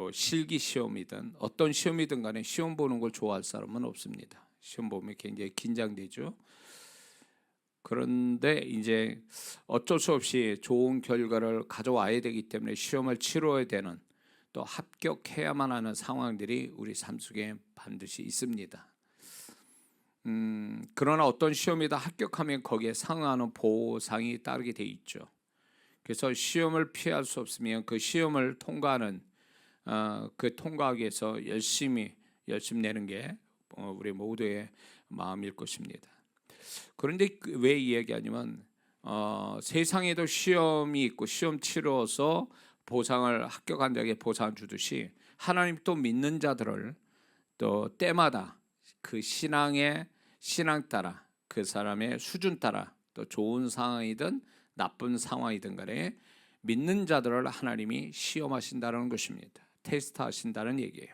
뭐 실기 시험이든 어떤 시험이든 간에 시험 보는 걸 좋아할 사람은 없습니다. 시험 보면 굉장히 긴장되죠. 그런데 이제 어쩔 수 없이 좋은 결과를 가져와야 되기 때문에 시험을 치러야 되는, 또 합격해야만 하는 상황들이 우리 삶 속에 반드시 있습니다. 그러나 어떤 시험이다 합격하면 거기에 상응하는 보상이 따르게 돼 있죠. 그래서 시험을 피할 수 없으면 그 시험을 통과하는, 그 통과하기 위해서 열심히 내는 게 우리 모두의 마음일 것입니다. 그런데 왜 이야기하냐면 세상에도 시험이 있고 시험 치러서 보상을, 합격한 자에게 보상 주듯이 하나님 또 믿는 자들을 또 때마다 그 신앙 따라, 그 사람의 수준 따라, 또 좋은 상황이든 나쁜 상황이든 간에 믿는 자들을 하나님이 시험하신다는 것입니다. 테스트하신다는 얘기예요.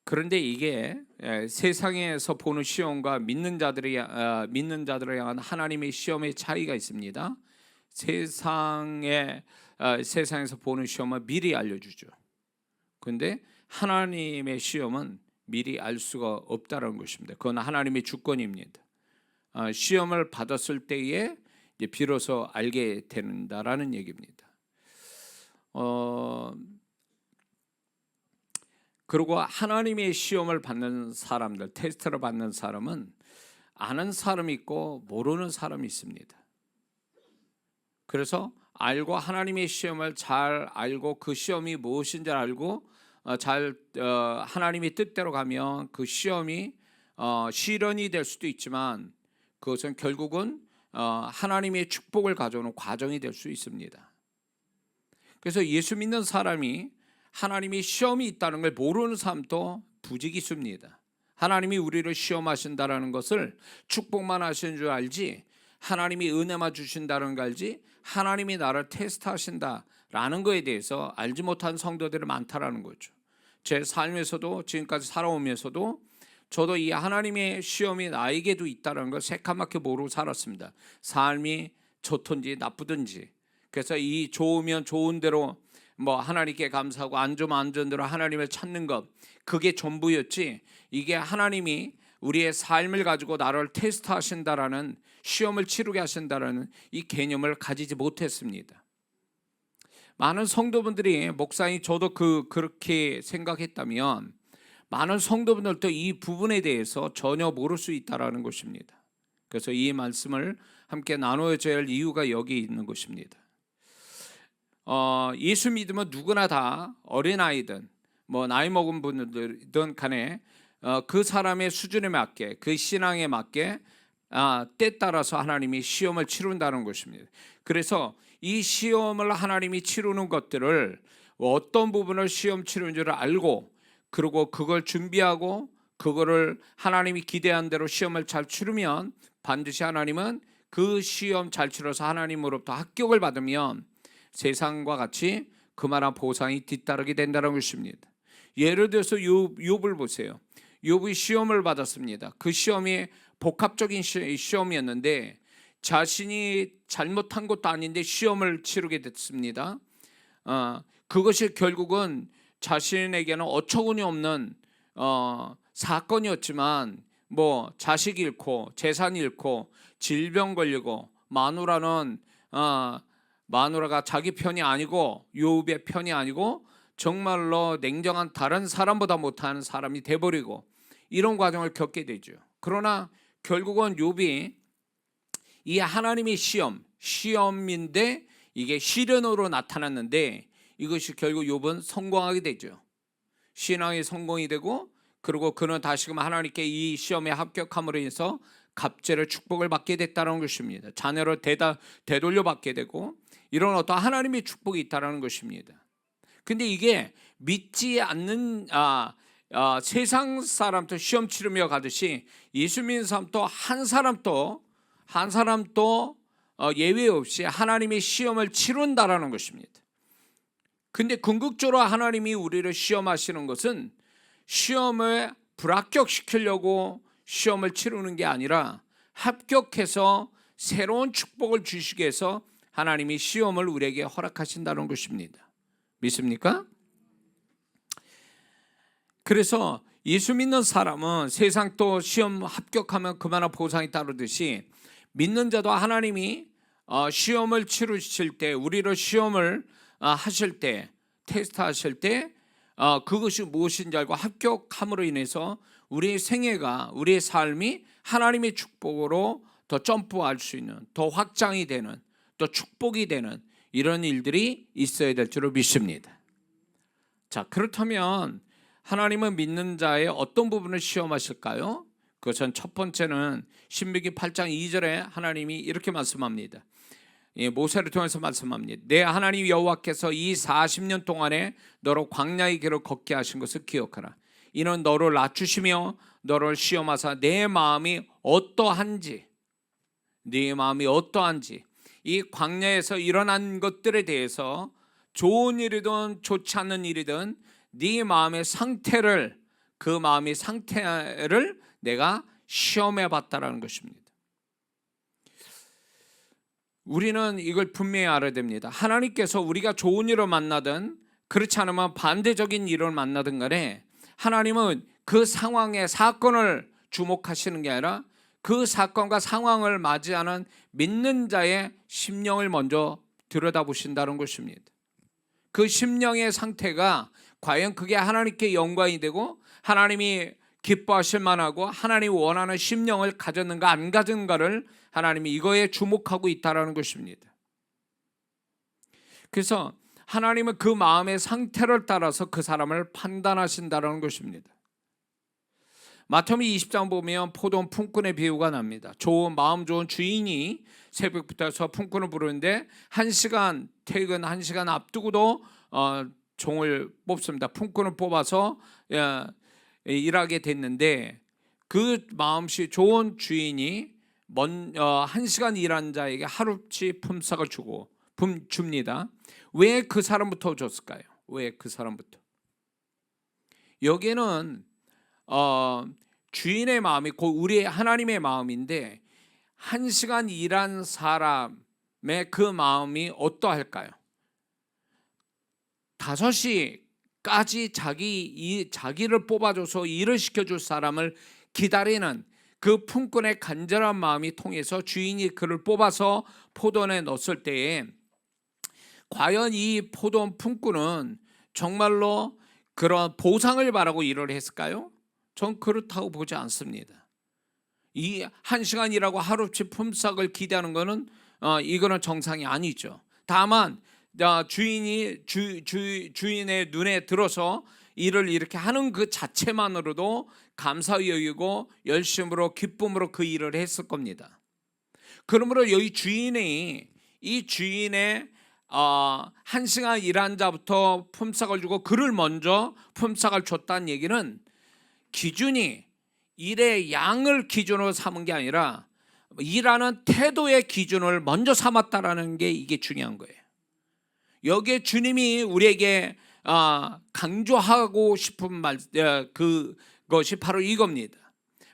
그런데 이게 세상에서 보는 시험과 믿는 자들을 향한 하나님의 시험의 차이가 있습니다. 세상에서 보는 시험은 미리 알려주죠. 그런데 하나님의 시험은 미리 알 수가 없다는 것입니다. 그건 하나님의 주권입니다. 시험을 받았을 때에 비로소 알게 된다라는 얘기입니다. 그리고 하나님의 시험을 받는 사람들, 테스트를 받는 사람은 아는 사람이 있고 모르는 사람이 있습니다. 그래서 알고 하나님의 시험을 잘 알고 그 시험이 무엇인지 알고 하나님의 뜻대로 가면 그 시험이 시련이 될 수도 있지만 그것은 결국은 하나님의 축복을 가져오는 과정이 될 수 있습니다. 그래서 예수 믿는 사람이 하나님이 시험이 있다는 걸 모르는 사람도 부지기수입니다. 하나님이 우리를 시험하신다는 것을 축복만 하시는 줄 알지, 하나님이 은혜만 주신다는 걸 알지, 하나님이 나를 테스트하신다라는 것에 대해서 알지 못한 성도들이 많다라는 거죠. 제 삶에서도 지금까지 살아오면서도 저도 이 하나님의 시험이 나에게도 있다는 걸 새까맣게 모르고 살았습니다. 삶이 좋든지 나쁘든지. 그래서 이 좋으면 좋은 대로 하나님께 감사하고 안 좋으면 안 좋은 대로 하나님을 찾는 것, 그게 전부였지, 이게 하나님이 우리의 삶을 가지고 나를 테스트하신다라는, 시험을 치르게 하신다라는 이 개념을 가지지 못했습니다. 많은 성도분들이, 목사님 저도 그렇게 생각했다면 많은 성도분들도 이 부분에 대해서 전혀 모를 수 있다라는 것입니다. 그래서 이 말씀을 함께 나누어져야 할 이유가 여기 있는 것입니다. 예수 믿으면 누구나 다 어린아이든 나이 먹은 분들이든 간에 그 사람의 수준에 맞게, 그 신앙에 맞게 때 따라서 하나님이 시험을 치른다는 것입니다. 그래서 이 시험을 하나님이 치르는 것들을, 어떤 부분을 시험 치르는 줄 알고, 그리고 그걸 준비하고 그거를 하나님이 기대한 대로 시험을 잘 치르면 반드시 하나님은 그 시험 잘 치러서 하나님으로부터 합격을 받으면 세상과 같이 그만한 보상이 뒤따르게 된다는 것입니다. 예를 들어서 욥을 보세요. 욥이 시험을 받았습니다. 그 시험이 복합적인 시험이었는데 자신이 잘못한 것도 아닌데 시험을 치르게 됐습니다. 그것이 결국은 자신에게는 어처구니 없는 사건이었지만 자식 잃고 재산 잃고 질병 걸리고 마누라가 자기 편이 아니고 욥의 편이 아니고 정말로 냉정한 다른 사람보다 못한 사람이 돼버리고 이런 과정을 겪게 되죠. 그러나 결국은 욥이 이 하나님의 시험인데 이게 시련으로 나타났는데 이것이 결국 욥은 성공하게 되죠. 신앙이 성공이 되고, 그리고 그는 다시금 하나님께 이 시험에 합격함으로 인해서 갑절의 축복을 받게 됐다는 것입니다. 자녀를 되돌려 받게 되고, 이런 어떤 하나님의 축복이 있다는 것입니다. 근데 이게 믿지 않는 세상 사람도 시험 치르며 가듯이 예수 믿는 사람도 한 사람도 예외 없이 하나님의 시험을 치른다라는 것입니다. 근데 궁극적으로 하나님이 우리를 시험하시는 것은 시험을 불합격시키려고 시험을 치르는 게 아니라 합격해서 새로운 축복을 주시기 위해서 하나님이 시험을 우리에게 허락하신다는 것입니다. 믿습니까? 그래서 예수 믿는 사람은 세상 또 시험 합격하면 그만한 보상이 따르듯이 믿는 자도 하나님이 시험을 치르실 때, 우리를 시험을 하실 때, 테스트 하실 때 그것이 무엇인지 알고 합격함으로 인해서 우리의 생애가, 우리의 삶이 하나님의 축복으로 더 점프할 수 있는, 더 확장이 되는, 더 축복이 되는 이런 일들이 있어야 될 줄로 믿습니다. 자, 그렇다면 하나님은 믿는 자의 어떤 부분을 시험하실까요? 그것은 첫 번째는 신명기 8장 2절에 하나님이 이렇게 말씀합니다. 모세를 통해서 말씀합니다. 내 하나님 여호와께서 이 40년 동안에 너로 광야의 길을 걷게 하신 것을 기억하라. 이는 너를 낮추시며 너를 시험하사 내 마음이 어떠한지, 이 광야에서 일어난 것들에 대해서 좋은 일이든 좋지 않는 일이든 네 마음의 상태를, 그 마음의 상태를 내가 시험해 봤다라는 것입니다. 우리는 이걸 분명히 알아야 됩니다. 하나님께서 우리가 좋은 일을 만나든 그렇지 않으면 반대적인 일을 만나든 간에 하나님은 그 상황의 사건을 주목하시는 게 아니라 그 사건과 상황을 맞이하는 믿는 자의 심령을 먼저 들여다보신다는 것입니다. 그 심령의 상태가 과연 그게 하나님께 영광이 되고 하나님이 기뻐하실 만하고 하나님이 원하는 심령을 가졌는가 안 가졌는가를 하나님이 이거에 주목하고 있다는 것입니다. 그래서 하나님은 그 마음의 상태를 따라서 그 사람을 판단하신다는 것입니다. 마태복음 20장 보면 포도원 품꾼의 비유가 납니다. 마음 좋은 주인이 새벽부터 해서 품꾼을 부르는데 1시간 퇴근 1시간 앞두고도 종을 뽑습니다. 품꾼을 뽑아서 일하게 됐는데 그 마음씨 좋은 주인이 1시간 일한 자에게 하루치 품삯을 줍니다. 왜 그 사람부터 줬을까요? 왜 그 사람부터? 여기는 주인의 마음이 곧 우리 하나님의 마음인데 1시간 일한 사람의 그 마음이 어떠할까요? 5시까지 자기를 뽑아줘서 일을 시켜줄 사람을 기다리는 그 품꾼의 간절한 마음이 통해서 주인이 그를 뽑아서 포도원에 넣었을 때에 과연 이 포도원 품꾼은 정말로 그런 보상을 바라고 일을 했을까요? 전 그렇다고 보지 않습니다. 이 1시간 일하고 하루치 품삯을 기대하는 것은 이거는 정상이 아니죠. 다만 주인의 눈에 들어서 일을 이렇게 하는 그 자체만으로도 감사히 여기고 열심으로 기쁨으로 그 일을 했을 겁니다. 그러므로 여기 주인의 1시간 일한 자부터 품삯을 주고 그를 먼저 품삯을 줬다는 얘기는 기준이 일의 양을 기준으로 삼은 게 아니라 일하는 태도의 기준을 먼저 삼았다라는 게 이게 중요한 거예요. 여기에 주님이 우리에게 강조하고 싶은 말, 그것이 바로 이겁니다.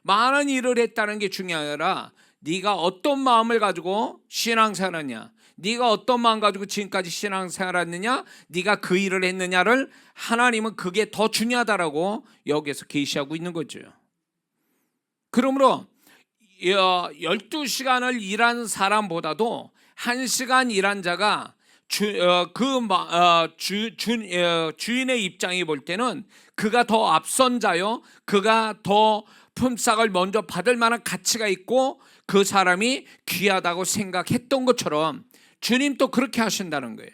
많은 일을 했다는 게 중요한 게 아니라 네가 어떤 마음을 가지고 신앙생활하느냐, 네가 어떤 마음 가지고 지금까지 신앙생활했느냐, 네가 그 일을 했느냐를 하나님은 그게 더 중요하다라고 여기에서 계시하고 있는 거죠. 그러므로 12시간을 일한 사람보다도 1시간 일한 자가 주인의 입장이 볼 때는 그가 더 앞선 자요, 그가 더 품삯을 먼저 받을 만한 가치가 있고 그 사람이 귀하다고 생각했던 것처럼 주님도 그렇게 하신다는 거예요.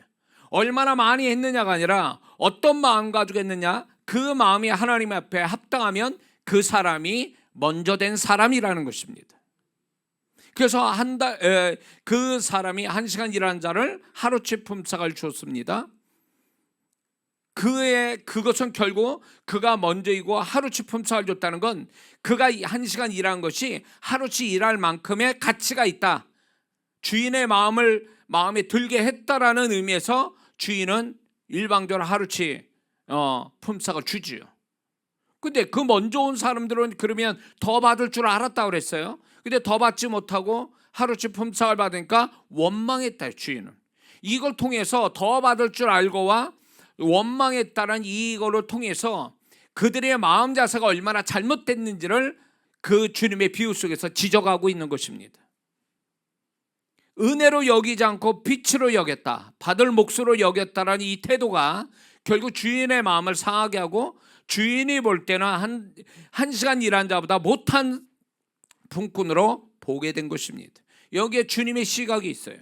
얼마나 많이 했느냐가 아니라 어떤 마음 가지고 했느냐, 그 마음이 하나님 앞에 합당하면 그 사람이 먼저 된 사람이라는 것입니다. 그래서 그 사람이 1시간 일한 자를 하루치 품삯을 줬습니다. 그것은 결국 그가 먼저이고 하루치 품삯을 줬다는 건 그가 1시간 일한 것이 하루치 일할 만큼의 가치가 있다, 주인의 마음에 들게 했다라는 의미에서 주인은 일방적으로 하루치 품삯을 주지요. 근데 그 먼저 온 사람들은 그러면 더 받을 줄 알았다고 그랬어요. 근데 더 받지 못하고 하루치 품삯을 받으니까 원망했다, 주인은. 이걸 통해서 더 받을 줄 알고와 원망했다는 이거를 통해서 그들의 마음 자세가 얼마나 잘못됐는지를 그 주님의 비유 속에서 지적하고 있는 것입니다. 은혜로 여기지 않고 빛으로 여겼다, 받을 몫으로 여겼다라는 이 태도가 결국 주인의 마음을 상하게 하고, 주인이 볼 때는 한 시간 일한 자보다 못한 품꾼으로 보게 된 것입니다. 여기에 주님의 시각이 있어요.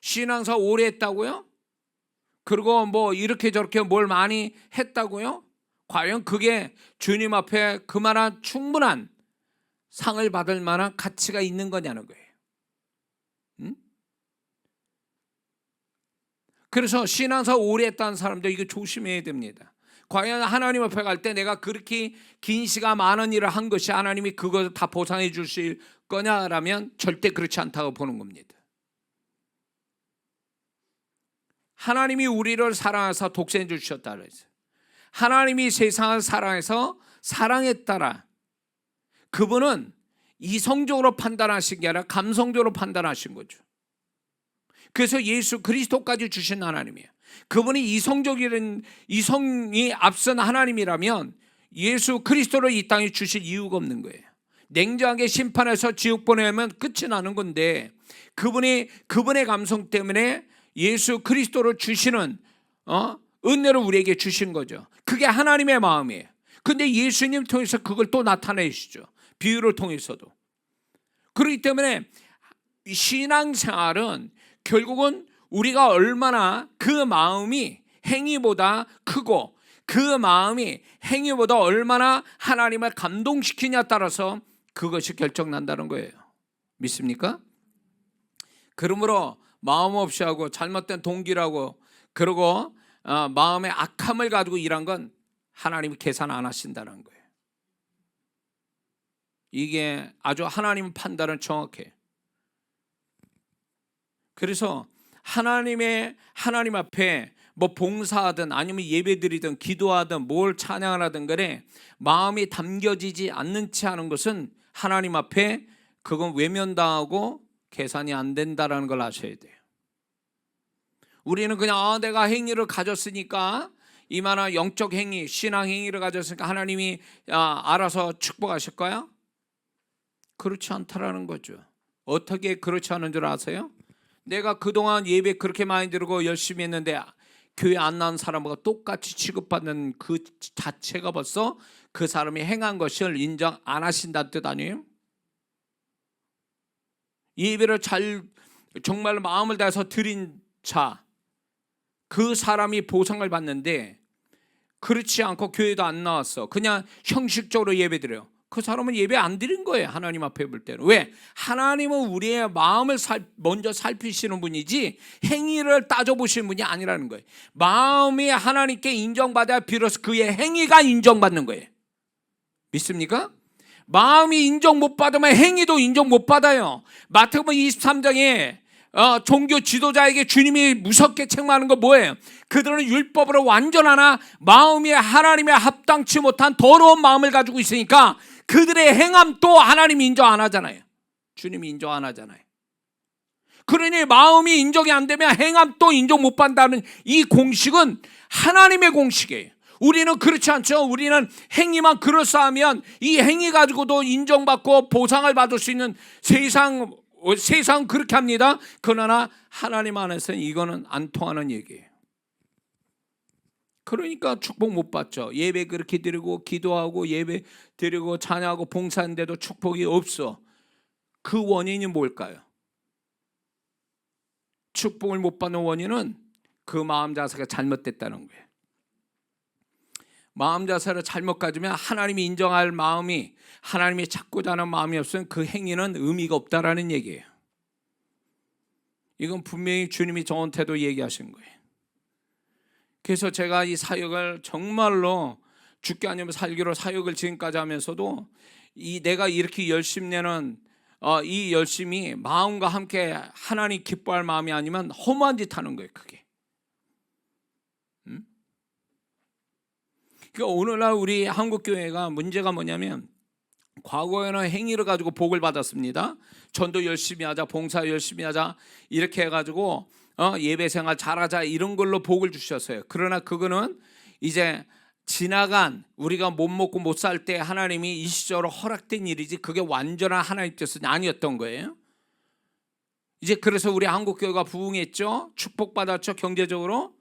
신앙사 오래 했다고요? 그리고 뭐 이렇게 저렇게 뭘 많이 했다고요? 과연 그게 주님 앞에 그만한 충분한 상을 받을 만한 가치가 있는 거냐는 거예요. 그래서 신앙사 오래 했다는 사람들 이거 조심해야 됩니다. 과연 하나님 앞에 갈 때 내가 그렇게 긴 시간 많은 일을 한 것이 하나님이 그것을 다 보상해 주실 거냐라면 절대 그렇지 않다고 보는 겁니다. 하나님이 우리를 사랑해서 독생을 주셨다 그랬어요. 하나님이 세상을 사랑해서 사랑했다라. 그분은 이성적으로 판단하신 게 아니라 감성적으로 판단하신 거죠. 그래서 예수 그리스도까지 주신 하나님이에요. 그분이 이성이 앞선 하나님이라면 예수 그리스도를 이 땅에 주실 이유가 없는 거예요. 냉정하게 심판해서 지옥 보내면 끝이 나는 건데, 그분의 감성 때문에 예수 그리스도를 주시는 은혜를 우리에게 주신 거죠. 그게 하나님의 마음이에요. 근데 예수님 통해서 그걸 또 나타내시죠. 비유를 통해서도. 그렇기 때문에 신앙생활은 결국은 우리가 얼마나 그 마음이 행위보다 크고 그 마음이 행위보다 얼마나 하나님을 감동시키냐에 따라서 그것이 결정난다는 거예요. 믿습니까? 그러므로 마음 없이 하고 잘못된 동기라고 그러고 마음의 악함을 가지고 일한 건 하나님이 계산 안 하신다는 거예요. 이게 아주 하나님 판단은 정확해요. 그래서 하나님 앞에 뭐 봉사하든 아니면 예배드리든 기도하든 뭘 찬양하든 간에 마음이 담겨지지 않는 채 하는 것은 하나님 앞에 그건 외면당하고 계산이 안 된다라는 걸 아셔야 돼요. 우리는 그냥 내가 행위를 가졌으니까, 이만한 영적 행위, 신앙 행위를 가졌으니까 하나님이 알아서 축복하실 거야? 그렇지 않다라는 거죠. 어떻게 그렇지 않은 줄 아세요? 내가 그동안 예배 그렇게 많이 드리고 열심히 했는데 교회 안 나온 사람과 똑같이 취급받는 그 자체가 벌써 그 사람이 행한 것을 인정 안 하신다는 뜻 아니에요? 예배를 정말 마음을 다해서 드린 자, 그 사람이 보상을 받는데 그렇지 않고 교회도 안 나왔어. 그냥 형식적으로 예배드려요. 그 사람은 예배 안 드린 거예요. 하나님 앞에 볼 때는. 왜? 하나님은 우리의 마음을 먼저 살피시는 분이지 행위를 따져보시는 분이 아니라는 거예요. 마음이 하나님께 인정받아야 비로소 그의 행위가 인정받는 거예요. 믿습니까? 마음이 인정 못 받으면 행위도 인정 못 받아요. 마태복음 23장에 종교 지도자에게 주님이 무섭게 책망하는 거 뭐예요? 그들은 율법으로 완전하나 마음이 하나님에 합당치 못한 더러운 마음을 가지고 있으니까 그들의 행함도 하나님이 인정 안 하잖아요. 주님이 인정 안 하잖아요. 그러니 마음이 인정이 안 되면 행함도 인정 못 받는다는 이 공식은 하나님의 공식이에요. 우리는 그렇지 않죠. 우리는 행위만 그럴싸하면 이 행위 가지고도 인정받고 보상을 받을 수 있는 세상 그렇게 합니다. 그러나 하나님 안에서는 이거는 안 통하는 얘기예요. 그러니까 축복 못 받죠. 예배 그렇게 드리고 기도하고 예배 드리고 찬양하고 봉사하는데도 축복이 없어. 그 원인이 뭘까요? 축복을 못 받는 원인은 그 마음 자세가 잘못됐다는 거예요. 마음 자세를 잘못 가지면 하나님이 인정할 마음이, 하나님이 찾고자 하는 마음이 없으면 그 행위는 의미가 없다라는 얘기예요. 이건 분명히 주님이 저한테도 얘기하신 거예요. 그래서 제가 이 사역을 정말로 죽게 아니면 살기로 사역을 지금까지 하면서도 내가 이렇게 열심히 내는 이 열심이 마음과 함께 하나님 기뻐할 마음이 아니면 험한 짓 하는 거예요. 그게. 그러니까 오늘날 우리 한국교회가 문제가 뭐냐면, 과거에는 행위를 가지고 복을 받았습니다. 전도 열심히 하자, 봉사 열심히 하자 이렇게 해가지고 예배 생활 잘하자 이런 걸로 복을 주셨어요. 그러나 그거는 이제 지나간, 우리가 못 먹고 못 살 때 하나님이 일시적으로 허락된 일이지 그게 완전한 하나님 뜻은 아니었던 거예요. 이제 그래서 우리 한국교회가 부흥했죠. 축복받았죠, 경제적으로.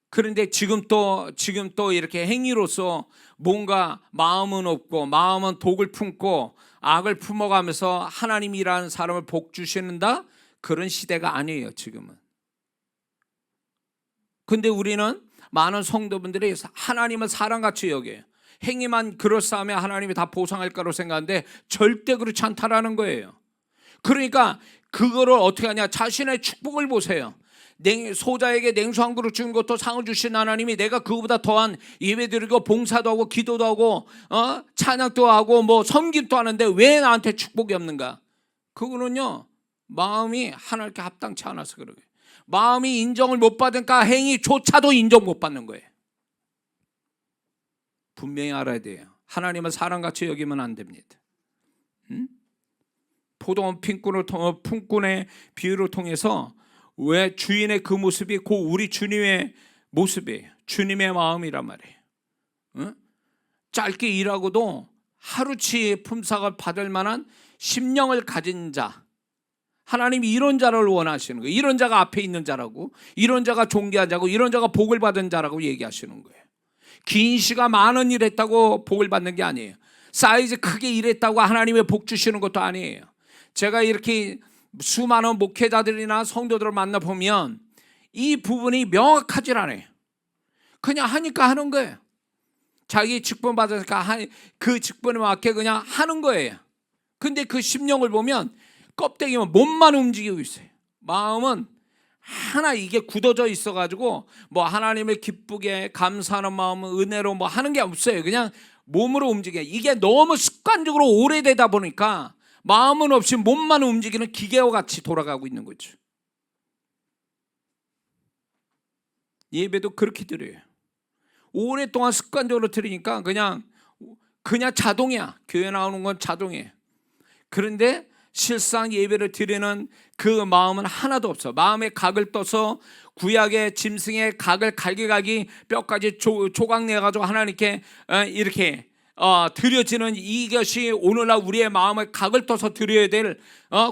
그런데 지금 또 이렇게 행위로서 뭔가 마음은 없고 마음은 독을 품고 악을 품어가면서 하나님이라는 사람을 복 주시는다, 그런 시대가 아니에요 지금은. 근데 우리는 많은 성도분들이 하나님은 사람같이 여겨요. 행위만 그럴싸하면 하나님이 다 보상할 거라고 생각하는데 절대 그렇지 않다라는 거예요. 그러니까 그거를 어떻게 하냐, 자신의 축복을 보세요. 소자에게 냉수 한 그릇 주는 것도 상을 주신 하나님이 내가 그거보다 더한 예배드리고 봉사도 하고 기도도 하고 찬양도 하고 뭐 섬김도 하는데 왜 나한테 축복이 없는가? 그거는요, 마음이 하나님께 합당치 않아서 그래요. 마음이 인정을 못 받으니까 행위조차도 인정 못 받는 거예요. 분명히 알아야 돼요. 하나님은 사람같이 여기면 안 됩니다. 포도원 품꾼의 비유를 통해서 왜 주인의 그 모습이 곧 우리 주님의 모습이에요. 주님의 마음이란 말이에요. 짧게 일하고도 하루치 품삯을 받을 만한 심령을 가진 자, 하나님이 이런 자를 원하시는 거예요. 이런 자가 앞에 있는 자라고, 이런 자가 존귀한 자고, 이런 자가 복을 받은 자라고 얘기하시는 거예요. 긴 시간 많은 일 했다고 복을 받는 게 아니에요. 사이즈 크게 일했다고 하나님의 복 주시는 것도 아니에요. 제가 이렇게 수많은 목회자들이나 성도들을 만나보면 이 부분이 명확하질 않아요. 그냥 하니까 하는 거예요. 자기 직분 받으니까 그 직분에 맞게 그냥 하는 거예요. 근데 그 심령을 보면 껍데기만, 몸만 움직이고 있어요. 마음은 하나 이게 굳어져 있어가지고 뭐 하나님을 기쁘게 감사하는 마음은 은혜로 뭐 하는 게 없어요. 그냥 몸으로 움직여요. 이게 너무 습관적으로 오래되다 보니까 마음은 없이 몸만 움직이는 기계와 같이 돌아가고 있는 거죠. 예배도 그렇게 드려요. 오랫동안 습관적으로 드리니까 그냥 자동이야. 교회 나오는 건 자동이에요. 그런데 실상 예배를 드리는 그 마음은 하나도 없어. 마음에 각을 떠서 구약의 짐승의 각을 갈기갈기 뼈까지 조각내가지고 하나님께 이렇게 드려지는 이것이 오늘날 우리의 마음에 각을 떠서 드려야 될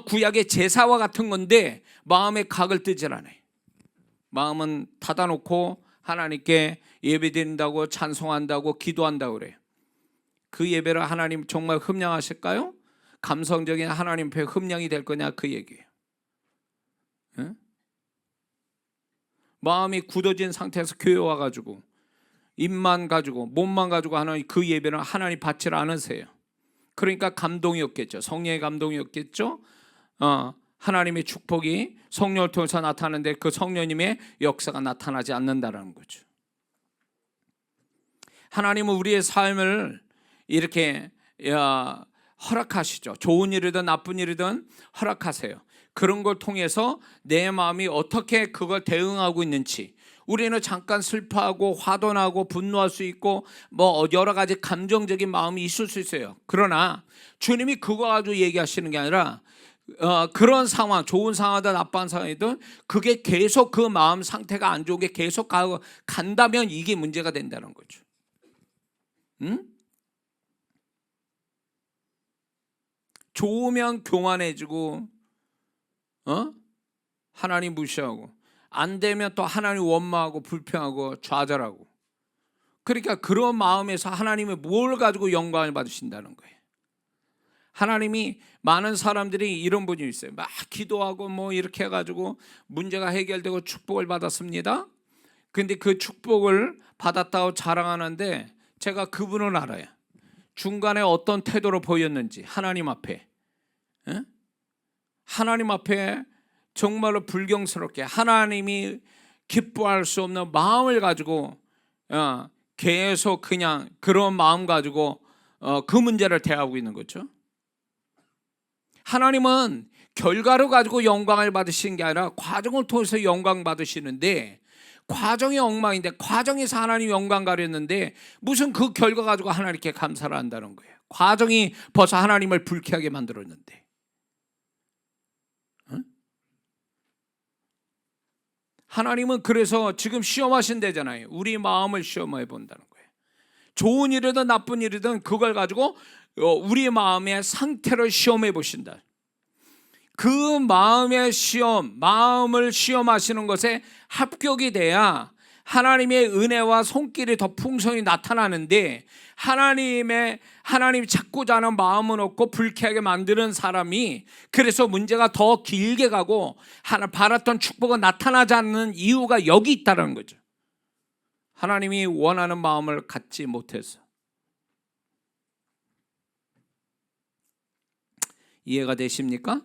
구약의 제사와 같은 건데 마음에 각을 뜨질 않아요. 마음은 닫아놓고 하나님께 예배드린다고 찬송한다고 기도한다고 그래요. 그 예배를 하나님 정말 흠량하실까요? 감성적인 하나님 앞에 흠량이 될 거냐, 그 얘기예요. 응? 마음이 굳어진 상태에서 교회 와가지고 입만 가지고 몸만 가지고 하는 그 예배는 하나님 받지 않으세요. 그러니까 감동이 없겠죠. 성령의 감동이 없겠죠. 하나님의 축복이 성령을 통해서 나타나는데 그 성령님의 역사가 나타나지 않는다는 거죠. 하나님은 우리의 삶을 이렇게 허락하시죠. 좋은 일이든 나쁜 일이든 허락하세요. 그런 걸 통해서 내 마음이 어떻게 그걸 대응하고 있는지, 우리는 잠깐 슬퍼하고 화도 나고 분노할 수 있고 뭐 여러 가지 감정적인 마음이 있을 수 있어요. 그러나 주님이 그거 가지고 얘기하시는 게 아니라 그런 상황, 좋은 상황이든 나쁜 상황이든 그게 계속 그 마음 상태가 안 좋은 게 계속 간다면 이게 문제가 된다는 거죠. 응? 좋으면 교만해지고 하나님 무시하고, 안 되면 또 하나님 원망하고 불평하고 좌절하고. 그러니까 그런 마음에서 하나님이 뭘 가지고 영광을 받으신다는 거예요. 하나님이 많은 사람들이 이런 분이 있어요. 막 기도하고 뭐 이렇게 해가지고 문제가 해결되고 축복을 받았습니다. 근데 그 축복을 받았다고 자랑하는데 제가 그분을 알아요. 중간에 어떤 태도로 보였는지 하나님 앞에, 하나님 앞에 정말로 불경스럽게 하나님이 기뻐할 수 없는 마음을 가지고 계속 그냥 그런 마음 가지고 그 문제를 대하고 있는 거죠. 하나님은 결과를 가지고 영광을 받으시는 게 아니라 과정을 통해서 영광 받으시는데, 과정이 엉망인데 과정에서 하나님 영광 가렸는데 무슨 그 결과 가지고 하나님께 감사를 한다는 거예요. 과정이 벌써 하나님을 불쾌하게 만들었는데. 하나님은 그래서 지금 시험하신대잖아요. 우리 마음을 시험해 본다는 거예요. 좋은 일이든 나쁜 일이든 그걸 가지고 우리 마음의 상태를 시험해 보신다. 그 마음의 시험, 마음을 시험하시는 것에 합격이 돼야 하나님의 은혜와 손길이 더 풍성히 나타나는데, 하나님이 찾고자 하는 마음은 없고 불쾌하게 만드는 사람이 그래서 문제가 더 길게 가고 바랐던 축복은 나타나지 않는 이유가 여기 있다는 거죠. 하나님이 원하는 마음을 갖지 못해서. 이해가 되십니까?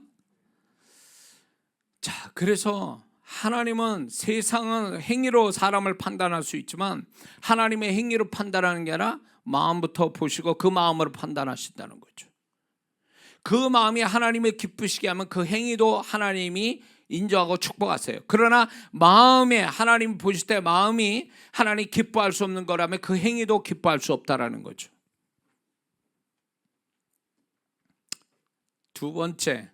자, 그래서 하나님은, 세상은 행위로 사람을 판단할 수 있지만 하나님의 행위로 판단하는 게 아니라 마음부터 보시고 그 마음으로 판단하신다는 거죠. 그 마음이 하나님을 기쁘시게 하면 그 행위도 하나님이 인정하고 축복하세요. 그러나 마음에, 하나님 보실 때 마음이 하나님 기뻐할 수 없는 거라면 그 행위도 기뻐할 수 없다라는 거죠. 두 번째,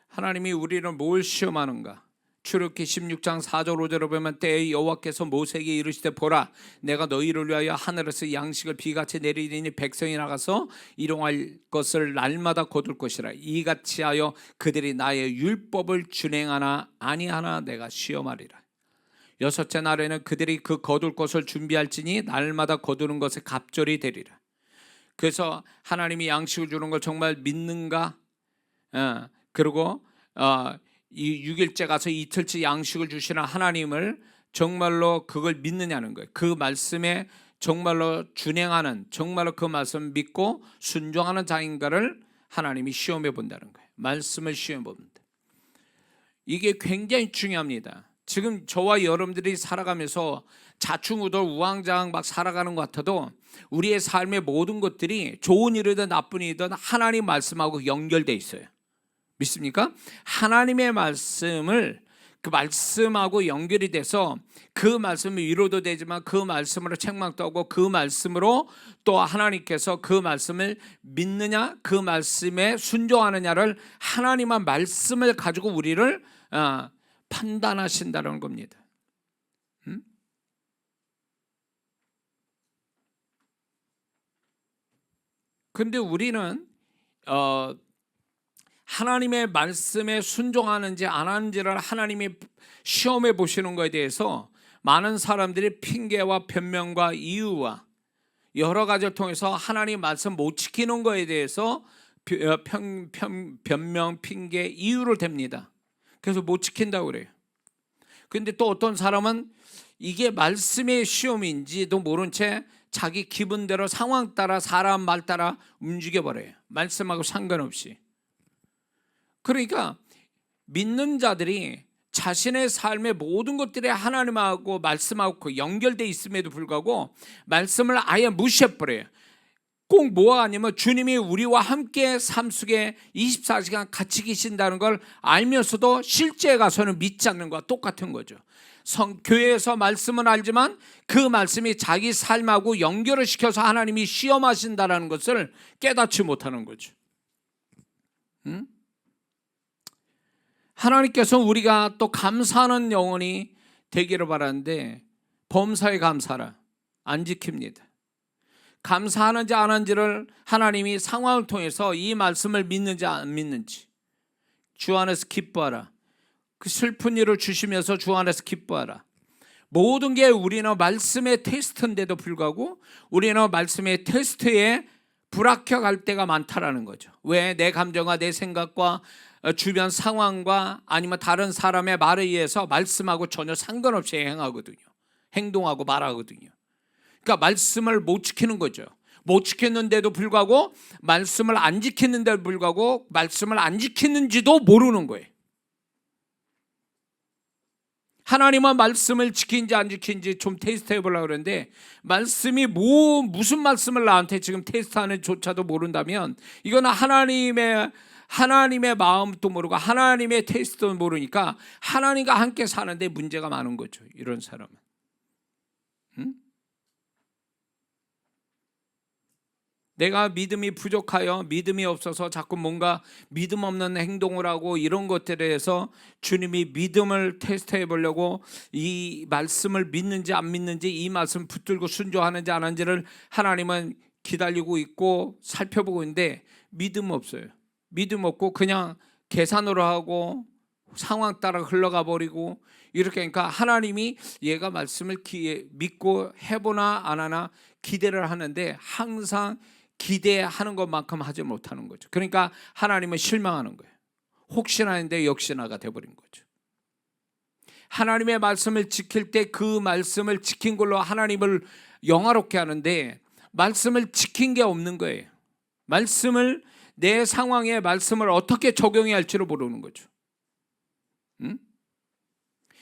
하나님이 우리를 뭘 시험하는가? 출애굽기 16장 4절 5절을 보면, 때에 여호와께서 모세에게 이르시되 보라, 내가 너희를 위하여 하늘에서 양식을 비같이 내리리니 백성이 나가서 일용할 것을 날마다 거둘 것이라. 이같이 하여 그들이 나의 율법을 준행하나 아니하나 내가 시험하리라. 여섯째 날에는 그들이 그 거둘 것을 준비할지니 날마다 거두는 것에 갑절이 되리라. 그래서 하나님이 양식을 주는 걸 정말 믿는가? 그리고 이 6일째 가서 이틀째 양식을 주시는 하나님을 정말로 그걸 믿느냐는 거예요. 그 말씀에 정말로 준행하는, 정말로 그 말씀을 믿고 순종하는 자인가를 하나님이 시험해 본다는 거예요. 말씀을 시험해 봅니다. 이게 굉장히 중요합니다. 지금 저와 여러분들이 살아가면서 자충우돌 우왕좌왕 막 살아가는 것 같아도 우리의 삶의 모든 것들이 좋은 일이든 나쁜 일이든 하나님 말씀하고 연결돼 있어요. 믿습니까? 하나님의 말씀을, 그 말씀하고 연결이 돼서 그 말씀이 위로도 되지만 그 말씀으로 책망도 하고 그 말씀으로 또 하나님께서 그 말씀을 믿느냐, 그 말씀에 순종하느냐를 하나님의 말씀을 가지고 우리를 판단하신다는 겁니다. 근데 우리는 하나님의 말씀에 순종하는지 안 하는지를 하나님이 시험해 보시는 것에 대해서 많은 사람들이 핑계와 변명과 이유와 여러 가지를 통해서 하나님 말씀 못 지키는 것에 대해서 변명, 핑계, 이유를 댑니다. 그래서 못 지킨다고 그래요. 근데 또 어떤 사람은 이게 말씀의 시험인지도 모른 채 자기 기분대로 상황 따라 사람 말 따라 움직여버려요. 말씀하고 상관없이. 그러니까 믿는 자들이 자신의 삶의 모든 것들이 하나님하고 말씀하고 연결되어 있음에도 불구하고 말씀을 아예 무시해버려요. 꼭 뭐가 아니면 주님이 우리와 함께 삶 속에 24시간 같이 계신다는 걸 알면서도 실제에 가서는 믿지 않는 것과 똑같은 거죠. 교회에서 말씀은 알지만 그 말씀이 자기 삶하고 연결을 시켜서 하나님이 시험하신다는 것을 깨닫지 못하는 거죠. 하나님께서 우리가 또 감사하는 영혼이 되기를 바라는데 범사에 감사라 안 지킵니다. 감사하는지 안 하는지를 하나님이 상황을 통해서 이 말씀을 믿는지 안 믿는지, 주 안에서 기뻐하라. 그 슬픈 일을 주시면서 주 안에서 기뻐하라. 모든 게 우리는 말씀의 테스트인데도 불구하고 우리는 말씀의 테스트에 불합격할 때가 많다라는 거죠. 왜? 내 감정과 내 생각과 주변 상황과 아니면 다른 사람의 말에 의해서 말씀하고 전혀 상관없이 행동하고 말하거든요. 그러니까 말씀을 못 지키는 거죠. 못 지켰는데도 불구하고 말씀을 안 지켰는데도 불구하고 말씀을 안 지키는지도 모르는 거예요. 하나님은 말씀을 지킨지 안 지킨지 좀 테스트해 보려고 그러는데 말씀이 무슨 말씀을 나한테 지금 테스트하는 조차도 모른다면 이거는 하나님의 마음도 모르고 하나님의 테스트도 모르니까 하나님과 함께 사는데 문제가 많은 거죠. 이런 사람은. 내가 믿음이 부족하여 믿음이 없어서 자꾸 뭔가 믿음 없는 행동을 하고 이런 것들에 대해서 주님이 믿음을 테스트해 보려고 이 말씀을 믿는지 안 믿는지, 이 말씀 붙들고 순종하는지 안 하는지를 하나님은 기다리고 있고 살펴보고 있는데 믿음 없어요. 믿음 없고 그냥 계산으로 하고 상황 따라 흘러가 버리고 이렇게 하니까 하나님이 얘가 말씀을 믿고 해보나 안 하나 기대를 하는데 항상 기대하는 것만큼 하지 못하는 거죠. 그러니까 하나님은 실망하는 거예요. 혹시나 했는데 역시나가 돼버린 거죠. 하나님의 말씀을 지킬 때 그 말씀을 지킨 걸로 하나님을 영화롭게 하는데 말씀을 지킨 게 없는 거예요. 말씀을, 내 상황에 말씀을 어떻게 적용해야 할지를 모르는 거죠.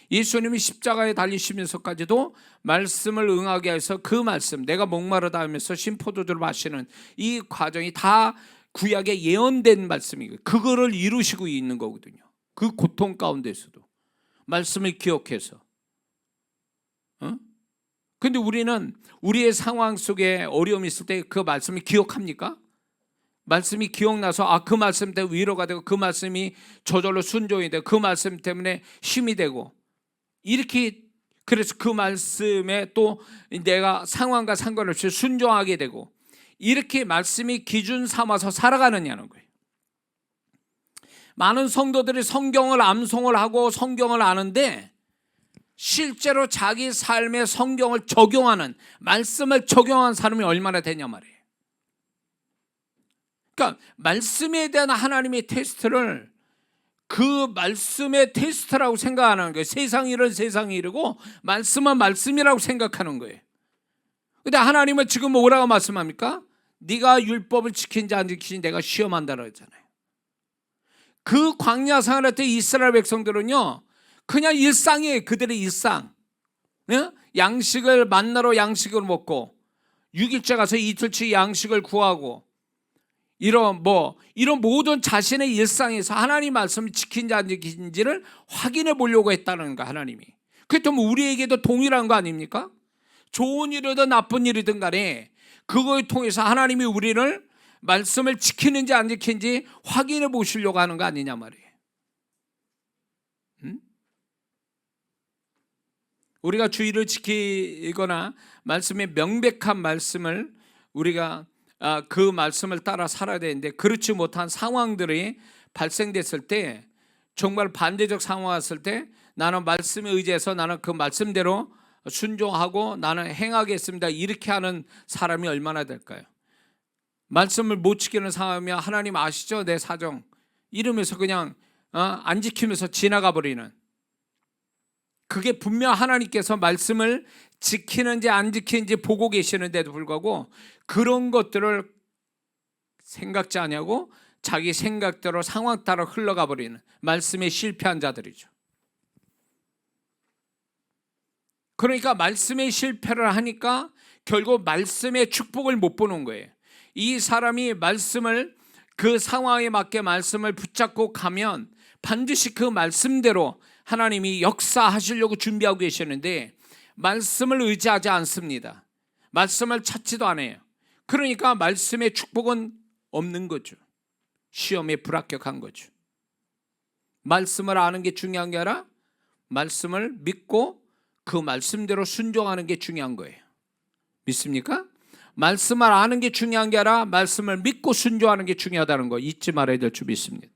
예수님이 십자가에 달리시면서까지도 말씀을 응하게 해서 그 말씀, 내가 목마르다 하면서 신포도주를 마시는 이 과정이 다 구약에 예언된 말씀이고 그거를 이루시고 있는 거거든요. 그 고통 가운데서도 말씀을 기억해서. 근데 우리는 우리의 상황 속에 어려움이 있을 때 그 말씀을 기억합니까? 말씀이 기억나서 그 말씀 때문에 위로가 되고 그 말씀이 저절로 순종이 되고 그 말씀 때문에 힘이 되고 이렇게, 그래서 그 말씀에 또 내가 상황과 상관없이 순종하게 되고 이렇게 말씀이 기준 삼아서 살아가느냐는 거예요. 많은 성도들이 성경을 암송을 하고 성경을 아는데 실제로 자기 삶에 성경을 적용하는, 말씀을 적용하는 사람이 얼마나 되냐 말이에요. 그러니까 말씀에 대한 하나님의 테스트를 그 말씀의 테스트라고 생각하는 거예요. 세상 일은 세상 일이고 말씀은 말씀이라고 생각하는 거예요. 근데 하나님은 지금 뭐라고 말씀합니까? 네가 율법을 지킨지 안 지킨지 내가 시험한다고 했잖아요. 그 광야 생활할 때 이스라엘 백성들은요 그냥 일상이에요. 그들의 일상. 양식을 만나러 양식을 먹고 6일째 가서 이틀치 양식을 구하고 이런 모든 자신의 일상에서 하나님 말씀을 지킨지 안 지킨지를 확인해 보려고 했다는 거 하나님이. 그렇다면 우리에게도 동일한 거 아닙니까? 좋은 일이든 나쁜 일이든 간에 그거에 통해서 하나님이 우리를 말씀을 지키는지 안 지키는지 확인해 보시려고 하는 거 아니냐 말이에요. 우리가 주의를 지키거나 말씀의 명백한 말씀을 우리가 그 말씀을 따라 살아야 되는데 그렇지 못한 상황들이 발생됐을 때, 정말 반대적 상황이 왔을 때 나는 말씀에 의지해서 나는 그 말씀대로 순종하고 나는 행하겠습니다 이렇게 하는 사람이 얼마나 될까요? 말씀을 못 지키는 상황이면 하나님 아시죠? 내 사정 이러면서 그냥 안 지키면서 지나가 버리는, 그게 분명 하나님께서 말씀을 지키는지 안 지키는지 보고 계시는데도 불구하고 그런 것들을 생각지 않냐고 자기 생각대로 상황 따라 흘러가 버리는 말씀에 실패한 자들이죠. 그러니까 말씀에 실패를 하니까 결국 말씀의 축복을 못 보는 거예요. 이 사람이 말씀을, 그 상황에 맞게 말씀을 붙잡고 가면 반드시 그 말씀대로 하나님이 역사하시려고 준비하고 계시는데 말씀을 의지하지 않습니다. 말씀을 찾지도 않아요. 그러니까 말씀의 축복은 없는 거죠. 시험에 불합격한 거죠. 말씀을 아는 게 중요한 게 아니라 말씀을 믿고 그 말씀대로 순종하는 게 중요한 거예요. 믿습니까? 말씀을 아는 게 중요한 게 아니라 말씀을 믿고 순종하는 게 중요하다는 거 잊지 말아야 될 줄 믿습니다.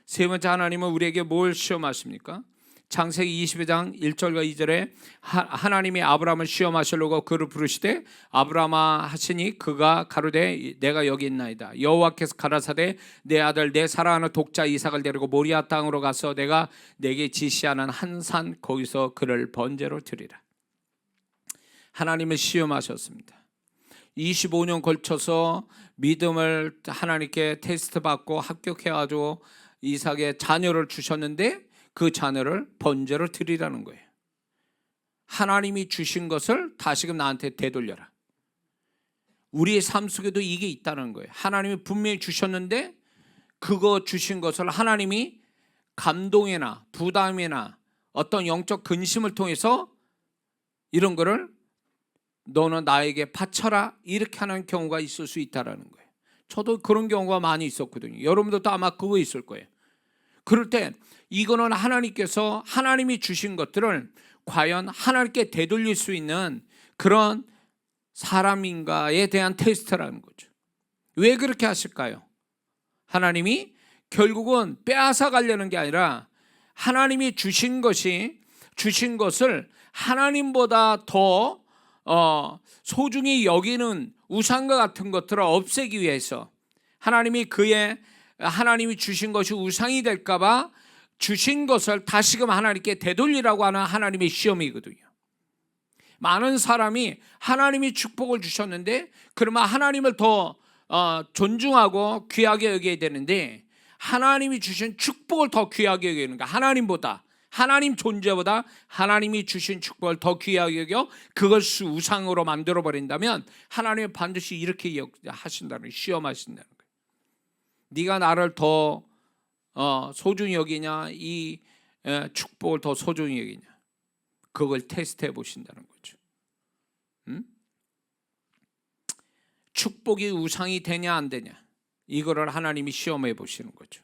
세 번째, 하나님은 우리에게 뭘 시험하십니까? 창세기 22장 1절과 2절에 하나님이 아브라함을 시험하시려고 그를 부르시되 아브라함아 하시니 그가 가로되 내가 여기 있나이다. 여호와께서 가라사대 내 아들 내 사랑하는 독자 이삭을 데리고 모리아 땅으로 가서 내가 내게 지시하는 한 산 거기서 그를 번제로 드리라. 하나님을 시험하셨습니다. 25년 걸쳐서 믿음을 하나님께 테스트 받고 합격해가지고 이삭의 자녀를 주셨는데 그 자녀를 번제로 드리라는 거예요. 하나님이 주신 것을 다시금 나한테 되돌려라. 우리의 삶 속에도 이게 있다는 거예요. 하나님이 분명히 주셨는데 그거 주신 것을 하나님이 감동이나 부담이나 어떤 영적 근심을 통해서 이런 거를 너는 나에게 바쳐라 이렇게 하는 경우가 있을 수 있다라는 거예요. 저도 그런 경우가 많이 있었거든요. 여러분들도 아마 그거 있을 거예요. 그럴 때 이거는 하나님께서 하나님이 주신 것들을 과연 하나님께 되돌릴 수 있는 그런 사람인가에 대한 테스트라는 거죠. 왜 그렇게 하실까요? 하나님이 결국은 빼앗아 가려는 게 아니라 하나님이 주신 것을 하나님보다 더 소중히 여기는 우상과 같은 것들을 없애기 위해서 하나님이 주신 것이 우상이 될까봐 주신 것을 다시금 하나님께 되돌리라고 하는 하나님의 시험이거든요. 많은 사람이 하나님이 축복을 주셨는데 그러면 하나님을 더 존중하고 귀하게 여겨야 되는데 하나님이 주신 축복을 더 귀하게 여기는 거야. 하나님 존재보다 하나님이 주신 축복을 더 귀하게 여겨 그것을 우상으로 만들어 버린다면 하나님은 반드시 이렇게 하신다는, 시험하신다는 거예요. 네가 나를 더 소중히 여기냐, 이 축복을 더 소중히 여기냐, 그걸 테스트해 보신다는 거죠. 축복이 우상이 되냐 안 되냐, 이거를 하나님이 시험해 보시는 거죠.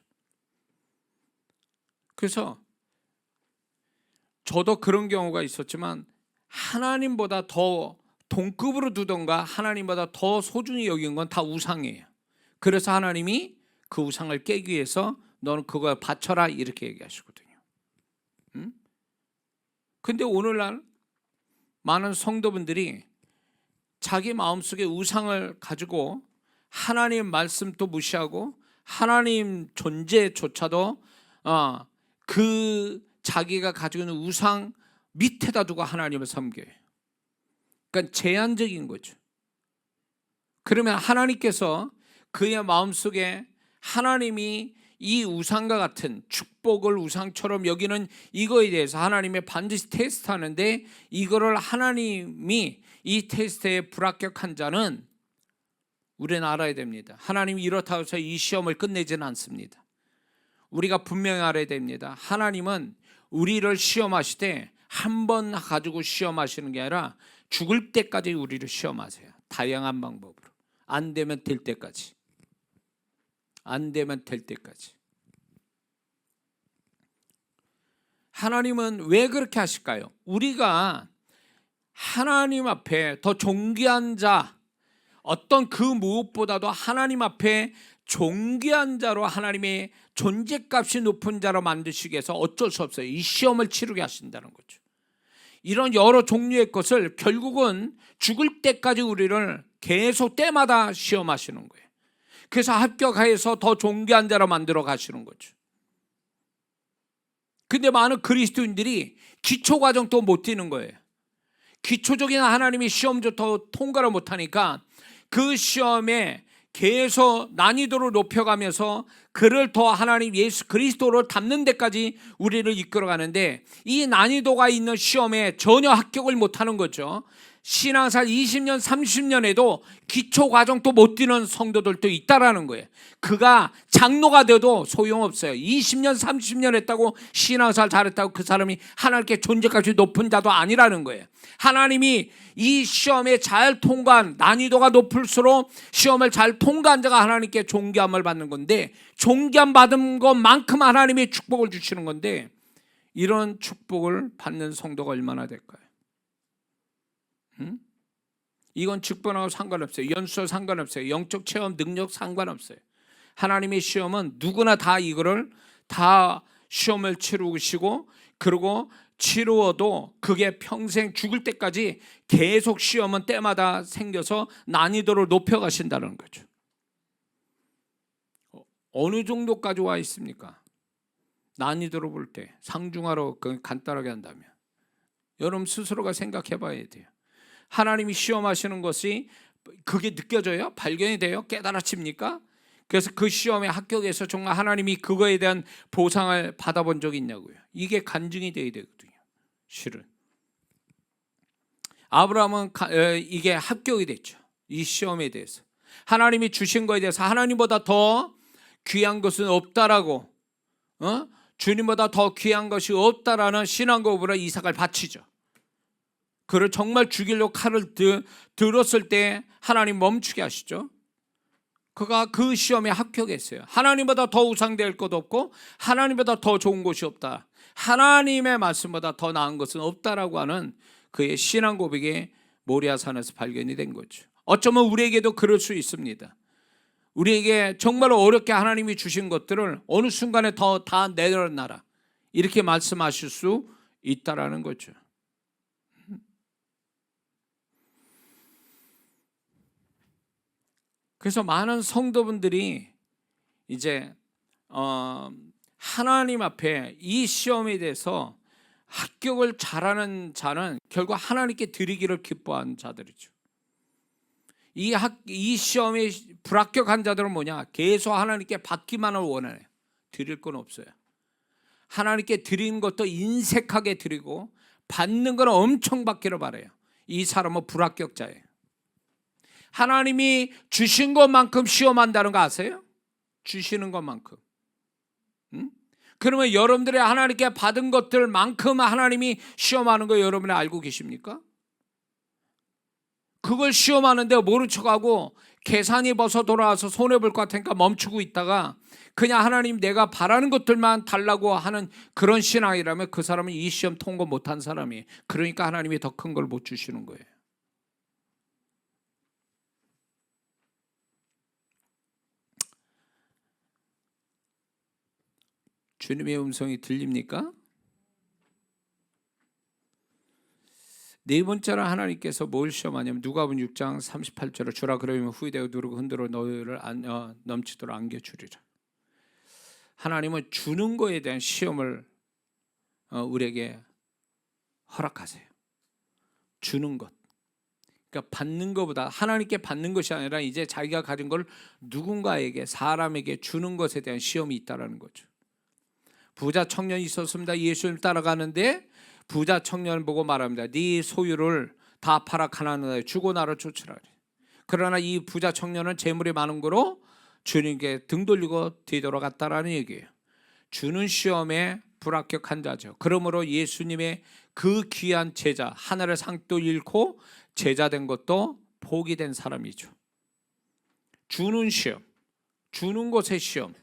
그래서 저도 그런 경우가 있었지만 하나님보다 더 동급으로 두던가 하나님보다 더 소중히 여긴 건 다 우상이에요. 그래서 하나님이 그 우상을 깨기 위해서 너는 그거 바쳐라 이렇게 얘기하시거든요. 근데 오늘날 많은 성도분들이 자기 마음속에 우상을 가지고 하나님 말씀도 무시하고 하나님 존재조차도 그 자기가 가지고 있는 우상 밑에다 두고 하나님을 섬겨요. 그러니까 제한적인 거죠. 그러면 하나님께서 그의 마음속에 하나님이 이 우상과 같은 축복을 우상처럼 여기는 이거에 대해서 하나님이 반드시 테스트하는데 이거를 하나님이 이 테스트에 불합격한 자는 우리는 알아야 됩니다. 하나님이 이렇다고 해서 이 시험을 끝내지는 않습니다. 우리가 분명히 알아야 됩니다. 하나님은 우리를 시험하시되 한 번 가지고 시험하시는 게 아니라 죽을 때까지 우리를 시험하세요. 다양한 방법으로. 안 되면 될 때까지. 안 되면 될 때까지. 하나님은 왜 그렇게 하실까요? 우리가 하나님 앞에 더 존귀한 자, 어떤 그 무엇보다도 하나님 앞에 존귀한 자로 하나님의 존재값이 높은 자로 만드시기 위해서 어쩔 수 없어요. 이 시험을 치르게 하신다는 거죠. 이런 여러 종류의 것을 결국은 죽을 때까지 우리를 계속 때마다 시험하시는 거예요. 그래서 합격해서 더 존귀한 자로 만들어 가시는 거죠. 근데 많은 그리스도인들이 기초 과정도 못 뛰는 거예요. 기초적인 하나님의 시험조차 통과를 못하니까 그 시험에 계속 난이도를 높여가면서 그를 더 하나님 예수 그리스도로 닮는 데까지 우리를 이끌어가는데 이 난이도가 있는 시험에 전혀 합격을 못하는 거죠. 신앙생활 20년 30년에도 기초 과정도 못 뛰는 성도들도 있다라는 거예요. 그가 장로가 돼도 소용없어요. 20년 30년 했다고 신앙생활 잘했다고 그 사람이 하나님께 존재값이 높은 자도 아니라는 거예요. 하나님이 이 시험에 잘 통과한, 난이도가 높을수록 시험을 잘 통과한 자가 하나님께 존귀함을 받는 건데, 존귀함 받은 것만큼 하나님의 축복을 주시는 건데, 이런 축복을 받는 성도가 얼마나 될까요? 이건 직분하고 상관없어요. 연수와 상관없어요. 영적 체험, 능력 상관없어요. 하나님의 시험은 누구나 다 이거를 다 시험을 치르시고, 그리고 치루어도 그게 평생 죽을 때까지 계속 시험은 때마다 생겨서 난이도를 높여가신다는 거죠. 어느 정도까지 와 있습니까? 난이도로 볼 때 상중하로 간단하게 한다면 여러분 스스로가 생각해 봐야 돼요. 하나님이 시험하시는 것이 그게 느껴져요? 발견이 돼요? 깨달아집니까? 그래서 그 시험에 합격해서 정말 하나님이 그거에 대한 보상을 받아본 적이 있냐고요. 이게 간증이 돼야 되거든요. 실은 아브라함은 이게 합격이 됐죠. 이 시험에 대해서 하나님이 주신 거에 대해서 하나님보다 더 귀한 것은 없다라고, 주님보다 더 귀한 것이 없다라는 신앙 고백으로 이삭을 바치죠. 그를 정말 죽이려고 칼을 들었을 때 하나님 멈추게 하시죠. 그가 그 시험에 합격했어요. 하나님보다 더 우상될 것 없고 하나님보다 더 좋은 곳이 없다. 하나님의 말씀보다 더 나은 것은 없다라고 하는 그의 신앙 고백이 모리아산에서 발견이 된 거죠. 어쩌면 우리에게도 그럴 수 있습니다. 우리에게 정말 어렵게 하나님이 주신 것들을 어느 순간에 다 내려놔라 이렇게 말씀하실 수 있다라는 거죠. 그래서 많은 성도분들이 이제 하나님 앞에 이 시험에 대해서 합격을 잘하는 자는 결국 하나님께 드리기를 기뻐하는 자들이죠. 이 시험에 불합격한 자들은 뭐냐? 계속 하나님께 받기만을 원해요. 드릴 건 없어요. 하나님께 드리는 것도 인색하게 드리고 받는 건 엄청 받기를 바라요. 이 사람은 불합격자예요. 하나님이 주신 것만큼 시험한다는 거 아세요? 주시는 것만큼. 그러면 여러분들이 하나님께 받은 것들만큼 하나님이 시험하는 거 여러분이 알고 계십니까? 그걸 시험하는데 모른 척하고 계산이 벌써 돌아와서 손해볼 것 같으니까 멈추고 있다가 그냥 하나님 내가 바라는 것들만 달라고 하는 그런 신앙이라면 그 사람은 이 시험 통과 못한 사람이에요. 그러니까 하나님이 더 큰 걸 못 주시는 거예요. 주님의 음성이 들립니까? 네 번째로 하나님께서 뭘 시험하냐면 누가복음 6장 38절에 주라 그러면 후회되어 누르고 흔들어 너희를 넘치도록 안겨주리라. 하나님은 주는 거에 대한 시험을 우리에게 허락하세요. 주는 것. 그러니까 받는 것보다 하나님께 받는 것이 아니라 이제 자기가 가진 걸 누군가에게 사람에게 주는 것에 대한 시험이 있다라는 거죠. 부자 청년이 있었습니다. 예수님 따라가는데 부자 청년을 보고 말합니다. 네 소유를 다 팔아 가난한 나라에 주고 나를 쫓으라. 그러나 이 부자 청년은 재물이 많은 거로 주님께 등 돌리고 뒤돌아갔다라는 얘기예요. 주는 시험에 불합격한 자죠. 그러므로 예수님의 그 귀한 제자, 하늘의 상도 잃고 제자 된 것도 포기된 사람이죠. 주는 시험, 주는 것의 시험,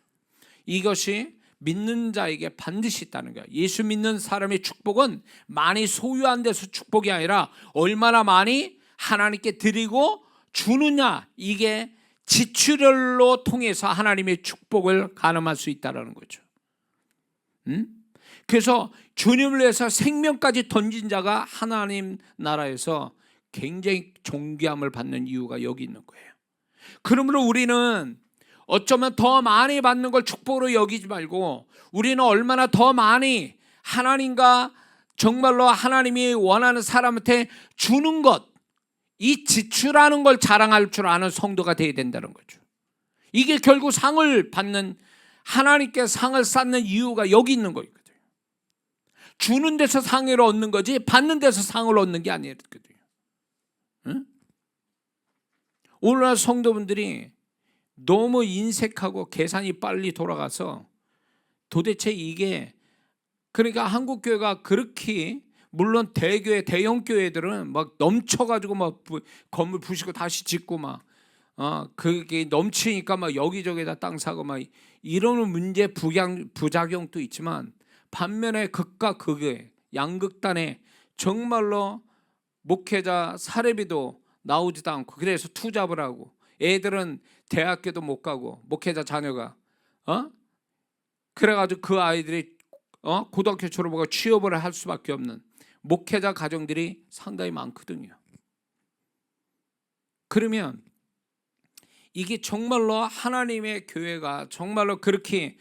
이것이 믿는 자에게 반드시 있다는 거예요. 예수 믿는 사람의 축복은 많이 소유한 데서 축복이 아니라 얼마나 많이 하나님께 드리고 주느냐, 이게 지출로 통해서 하나님의 축복을 가늠할 수 있다는 거죠. 그래서 주님을 위해서 생명까지 던진 자가 하나님 나라에서 굉장히 존귀함을 받는 이유가 여기 있는 거예요. 그러므로 우리는 어쩌면 더 많이 받는 걸 축복으로 여기지 말고 우리는 얼마나 더 많이 하나님과 정말로 하나님이 원하는 사람한테 주는 것, 이 지출하는 걸 자랑할 줄 아는 성도가 되어야 된다는 거죠. 이게 결국 상을 받는, 하나님께 상을 쌓는 이유가 여기 있는 거거든요. 주는 데서 상을 얻는 거지 받는 데서 상을 얻는 게 아니거든요. 응? 오늘날 성도분들이 너무 인색하고 계산이 빨리 돌아가서 도대체 이게, 그러니까 한국 교회가 그렇게, 물론 대교회 대형 교회들은 막 넘쳐가지고 막 건물 부시고 다시 짓고 막 그게 넘치니까 막 여기저기다 땅 사고 막 이러는 문제 부작용도 있지만 반면에 극과 극의 양극단에 정말로 목회자 사례비도 나오지도 않고 그래서 투잡을 하고 애들은 대학교도 못 가고 목회자 자녀가 그래가지고 그 아이들이 고등학교 졸업하고 취업을 할 수밖에 없는 목회자 가정들이 상당히 많거든요. 그러면 이게 정말로 하나님의 교회가 정말로 그렇게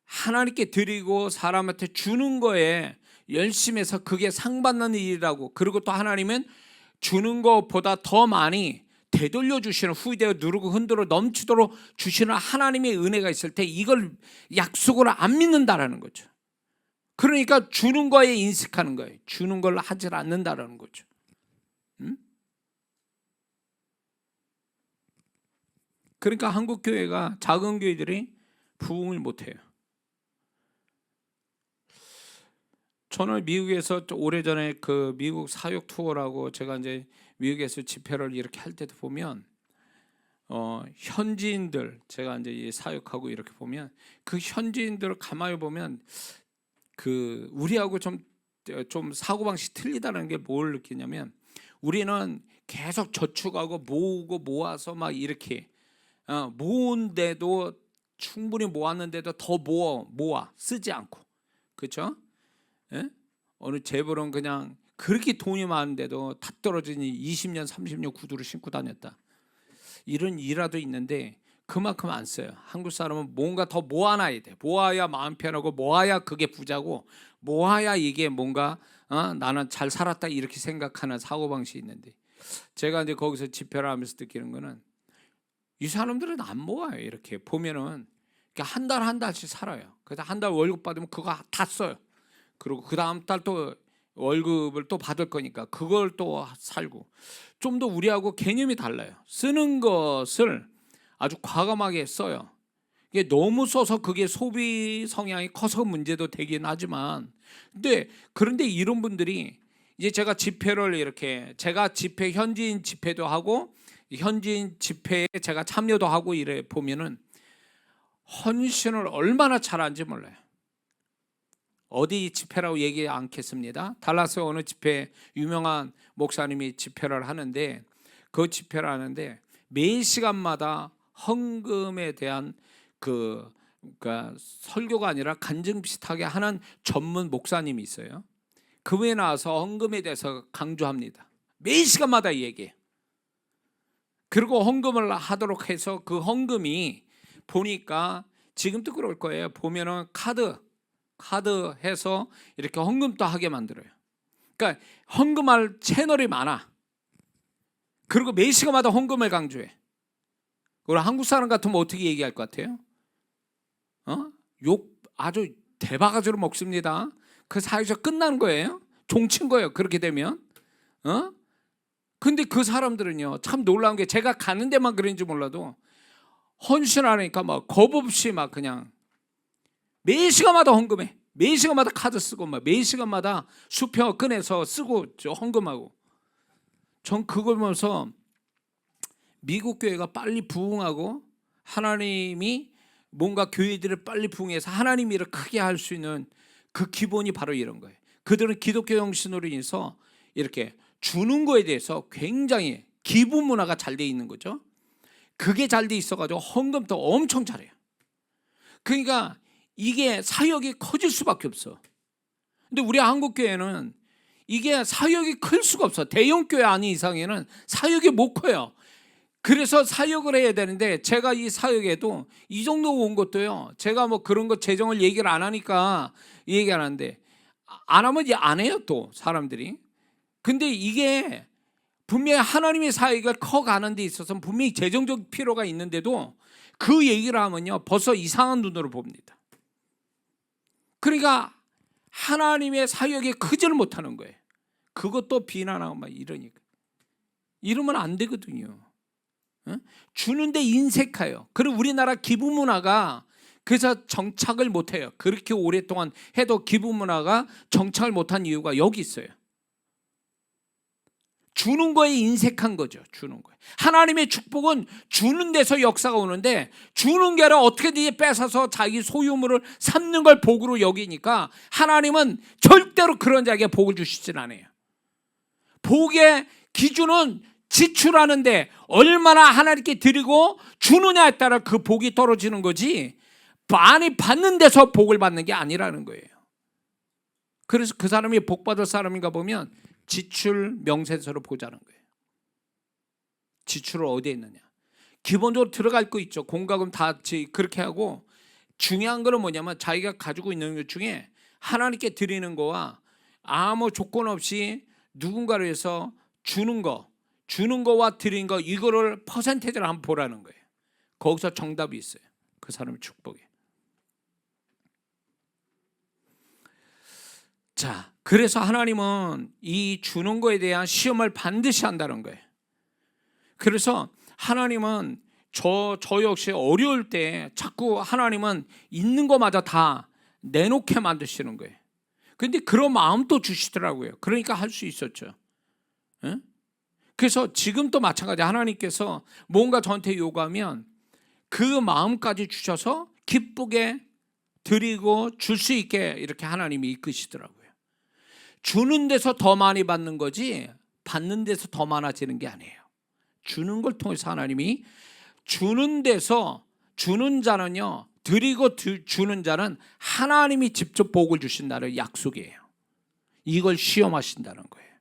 하나님께 드리고 사람한테 주는 거에 열심히 해서 그게 상 받는 일이라고, 그리고 또 하나님은 주는 것보다 더 많이 되돌려 주시는, 후회되어 누르고 흔들어 넘치도록 주시는 하나님의 은혜가 있을 때 이걸 약속을 안 믿는다라는 거죠. 그러니까 주는 거에 인식하는 거예요. 주는 걸 하지 않는다라는 거죠. 그러니까 한국 교회가, 작은 교회들이 부흥을 못해요. 저는 미국에서 오래전에 그 미국 사역 투어라고 제가 이제 미국에서 집회를 이렇게 할 때도 보면 현지인들, 제가 이제 사역하고 이렇게 보면 그 현지인들을 가만히 보면 그 우리하고 좀 사고방식이 틀리다는 게 뭘 느끼냐면, 우리는 계속 저축하고 모으고 모아서 막 이렇게 모은데도 충분히 모았는데도 더 모아 쓰지 않고, 그렇죠? 예? 어느 재벌은 그냥 그렇게 돈이 많은데도 다 떨어지니 20년 30년 구두를 신고 다녔다, 이런 일화도 있는데 그만큼 안 써요. 한국 사람은 뭔가 더 모아놔야 돼. 모아야 마음 편하고, 모아야 그게 부자고, 모아야 이게 뭔가 나는 잘 살았다 이렇게 생각하는 사고방식이 있는데, 제가 이제 거기서 집회를 하면서 느끼는 거는 이 사람들은 안 모아요. 이렇게 보면은 한 달 한 달씩 살아요. 그래서 한 달 월급 받으면 그거 다 써요. 그리고 그 다음 달 또 월급을 또 받을 거니까 그걸 또 살고, 좀 더 우리하고 개념이 달라요. 쓰는 것을 아주 과감하게 써요. 이게 너무 써서 그게 소비 성향이 커서 문제도 되긴 하지만, 그런데 이런 분들이 이제 제가 집회를 이렇게, 제가 집회 현지인 집회도 하고 현지인 집회에 제가 참여도 하고 이래 보면은 헌신을 얼마나 잘하는지 몰라요. 어디 집회라고 얘기 않겠습니다. 달라스 어느 집회, 유명한 목사님이 집회를 하는데, 그 집회를 하는데 매 시간마다 헌금에 대한 그러니까 설교가 아니라 간증 비슷하게 하는 전문 목사님이 있어요. 그분이 나와서 헌금에 대해서 강조합니다. 매 시간마다 얘기해. 그리고 헌금을 하도록 해서 그 헌금이 보니까 지금도 그럴 거예요. 보면은 카드 해서 이렇게 헌금도 하게 만들어요. 그러니까 헌금할 채널이 많아. 그리고 매 시간마다 헌금을 강조해. 우리 한국 사람 같으면 어떻게 얘기할 것 같아요? 욕 아주 대바가지로 먹습니다. 그 사회에서 끝나는 거예요. 종친 거예요. 그렇게 되면. 근데 그 사람들은요, 참 놀라운 게, 제가 가는 데만 그런지 몰라도 헌신하니까 막 겁 없이 막 그냥 매 시간마다 헌금해. 매 시간마다 카드 쓰고, 막 매 시간마다 수표 꺼내서 쓰고 헌금하고. 전 그걸 보면서 미국 교회가 빨리 부흥하고, 하나님이 뭔가 교회들을 빨리 부흥해서 하나님 일을 크게 할 수 있는 그 기본이 바로 이런 거예요. 그들은 기독교 정신으로 인해서 이렇게 주는 거에 대해서 굉장히 기부 문화가 잘 돼 있는 거죠. 그게 잘 돼 있어가지고 헌금도 엄청 잘해요. 그러니까 이게 사역이 커질 수밖에 없어. 근데 우리 한국 교회는 이게 사역이 클 수가 없어. 대형 교회 아닌 이상에는 사역이 못 커요. 그래서 사역을 해야 되는데, 제가 이 사역에도 이 정도 온 것도요, 제가 뭐 그런 거 재정을 얘기를 안 하니까 얘기 안 하는데, 안 하면 이제 안 해요 또 사람들이. 근데 이게 분명히 하나님의 사역을 커가는 데 있어서 분명히 재정적 필요가 있는데도 그 얘기를 하면요 벌써 이상한 눈으로 봅니다. 그러니까 하나님의 사역이 크지를 못하는 거예요. 그것도 비난하고 막 이러니까. 이러면 안 되거든요. 주는데 인색해요. 그리고 우리나라 기부 문화가 그래서 정착을 못해요. 그렇게 오랫동안 해도 기부 문화가 정착을 못한 이유가 여기 있어요. 주는 거에 인색한 거죠. 주는 거에. 하나님의 축복은 주는 데서 역사가 오는데, 주는 게 아니라 어떻게든 뺏어서 자기 소유물을 삼는 걸 복으로 여기니까 하나님은 절대로 그런 자에게 복을 주시진 않아요. 복의 기준은 지출하는데 얼마나 하나님께 드리고 주느냐에 따라 그 복이 떨어지는 거지, 많이 받는 데서 복을 받는 게 아니라는 거예요. 그래서 그 사람이 복 받을 사람인가 보면 지출 명세서를 보자는 거예요. 지출을 어디에 있느냐. 기본적으로 들어갈 거 있죠. 공과금 다 그렇게 하고, 중요한 거는 뭐냐면 자기가 가지고 있는 것 중에 하나님께 드리는 거와 아무 조건 없이 누군가를 위해서 주는 거와 드리는 거, 이거를 퍼센테이지를 한번 보라는 거예요. 거기서 정답이 있어요. 그 사람의 축복에. 자, 그래서 하나님은 이 주는 거에 대한 시험을 반드시 한다는 거예요. 그래서 하나님은 저 역시 어려울 때 자꾸 하나님은 있는 거마저 다 내놓게 만드시는 거예요. 근데 그런 마음도 주시더라고요. 그러니까 할 수 있었죠. 예? 그래서 지금도 마찬가지, 하나님께서 뭔가 저한테 요구하면 그 마음까지 주셔서 기쁘게 드리고 줄 수 있게 이렇게 하나님이 이끄시더라고요. 주는 데서 더 많이 받는 거지 받는 데서 더 많아지는 게 아니에요. 주는 걸 통해서 하나님이, 주는 데서, 주는 자는요, 드리고 주는 자는 하나님이 직접 복을 주신다는 약속이에요. 이걸 시험하신다는 거예요.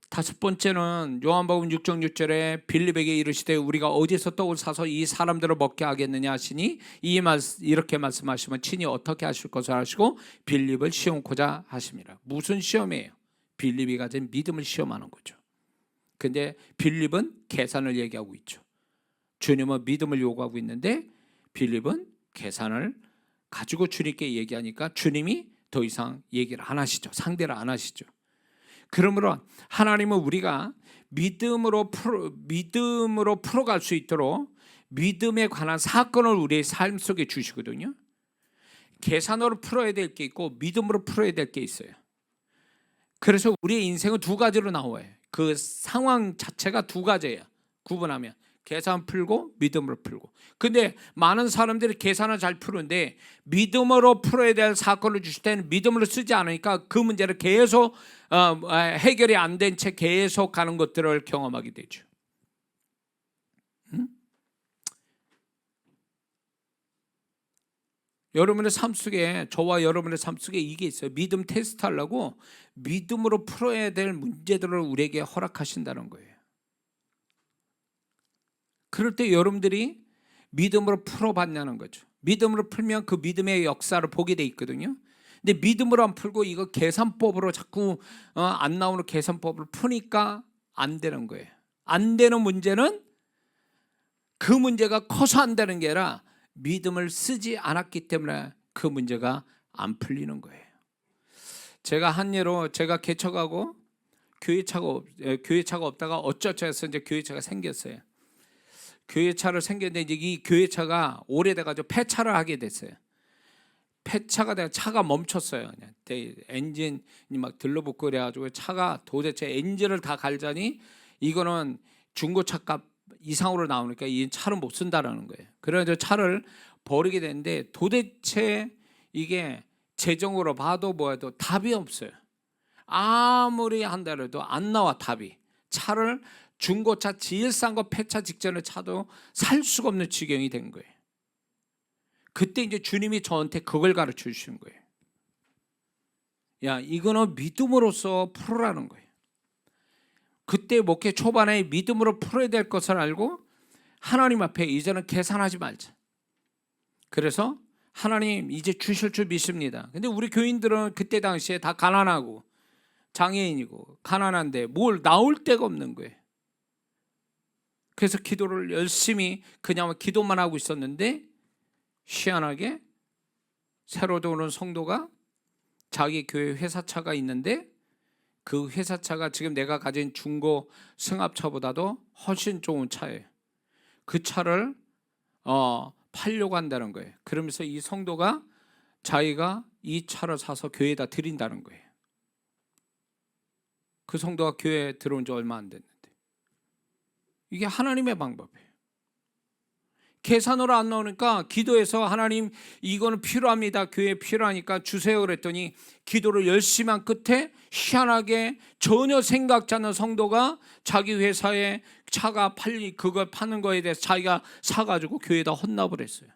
다섯 번째는 요한복음 6장 6절에 빌립에게 이르시되 우리가 어디서 떡을 사서 이 사람들을 먹게 하겠느냐 하시니 이렇게 말씀하시면 친히 어떻게 하실 것을 하시고 빌립을 시험코자 하십니다. 무슨 시험이에요? 빌립이 가진 믿음을 시험하는 거죠. 근데 빌립은 계산을 얘기하고 있죠. 주님은 믿음을 요구하고 있는데 빌립은 계산을 가지고 주님께 얘기하니까 주님이 더 이상 얘기를 안 하시죠. 상대를 안 하시죠. 그러므로 하나님은 우리가 믿음으로 풀어갈 수 있도록 믿음에 관한 사건을 우리의 삶 속에 주시거든요. 계산으로 풀어야 될 게 있고 믿음으로 풀어야 될 게 있어요. 그래서 우리의 인생은 두 가지로 나와요. 그 상황 자체가 두 가지예요. 구분하면 계산 풀고 믿음으로 풀고. 근데 많은 사람들이 계산을 잘 푸는데 믿음으로 풀어야 될 사건을 주실 때는 믿음으로 쓰지 않으니까 그 문제를 계속 해결이 안 된 채 계속 가는 것들을 경험하게 되죠. 여러분의 삶 속에, 저와 여러분의 삶 속에 이게 있어요. 믿음 테스트 하려고 믿음으로 풀어야 될 문제들을 우리에게 허락하신다는 거예요. 그럴 때 여러분들이 믿음으로 풀어봤냐는 거죠. 믿음으로 풀면 그 믿음의 역사를 보게 돼 있거든요. 근데 믿음으로 안 풀고 이거 계산법으로 자꾸 안 나오는 계산법을 푸니까 안 되는 거예요. 안 되는 문제는 그 문제가 커서 안 되는 게 아니라 믿음을 쓰지 않았기 때문에 그 문제가 안 풀리는 거예요. 제가 한 예로, 제가 개척하고 교회차가 없다가 어쩌죠 해서 이제 교회차가 생겼어요. 교회차를 생겼는데 이제 이 교회차가 오래돼가지고 폐차를 하게 됐어요. 폐차가 돼서 차가 멈췄어요. 그냥 엔진이 막 들러붙고 그래가지고 차가 도대체 엔진을 다 갈자니 이거는 중고차 값 이상으로 나오니까 이 차를 못 쓴다라는 거예요. 그래서 차를 버리게 됐는데 도대체 이게 재정으로 봐도 뭐해도 답이 없어요. 아무리 한다고 해도 안 나와 답이. 차를 중고차 제일 싼 거 폐차 직전에 차도 살 수가 없는 지경이 된 거예요. 그때 이제 주님이 저한테 그걸 가르쳐 주신 거예요. 야, 이거는 믿음으로써 풀으라는 거예요. 그때 목회 초반에 믿음으로 풀어야 될 것을 알고 하나님 앞에 이제는 계산하지 말자. 그래서 하나님 이제 주실 줄 믿습니다. 근데 우리 교인들은 그때 당시에 다 가난하고 장애인이고 가난한데 뭘 나올 데가 없는 거예요. 그래서 기도를 열심히 그냥 기도만 하고 있었는데 희한하게 새로 들어오는 성도가 자기 교회 회사차가 있는데 그 회사차가 지금 내가 가진 중고 승합차보다도 훨씬 좋은 차예요. 그 차를 팔려고 한다는 거예요. 그러면서 이 성도가 자기가 이 차를 사서 교회에다 드린다는 거예요. 그 성도가 교회에 들어온 지 얼마 안 됐는데. 이게 하나님의 방법이에요. 계산으로 안 나오니까 기도해서 하나님 이거는 필요합니다. 교회에 필요하니까 주세요 그랬더니 기도를 열심히 한 끝에 희한하게 전혀 생각지 않는 성도가 자기 회사에 차가 그걸 파는 거에 대해서 자기가 사가지고 교회에다 헌납을 했어요.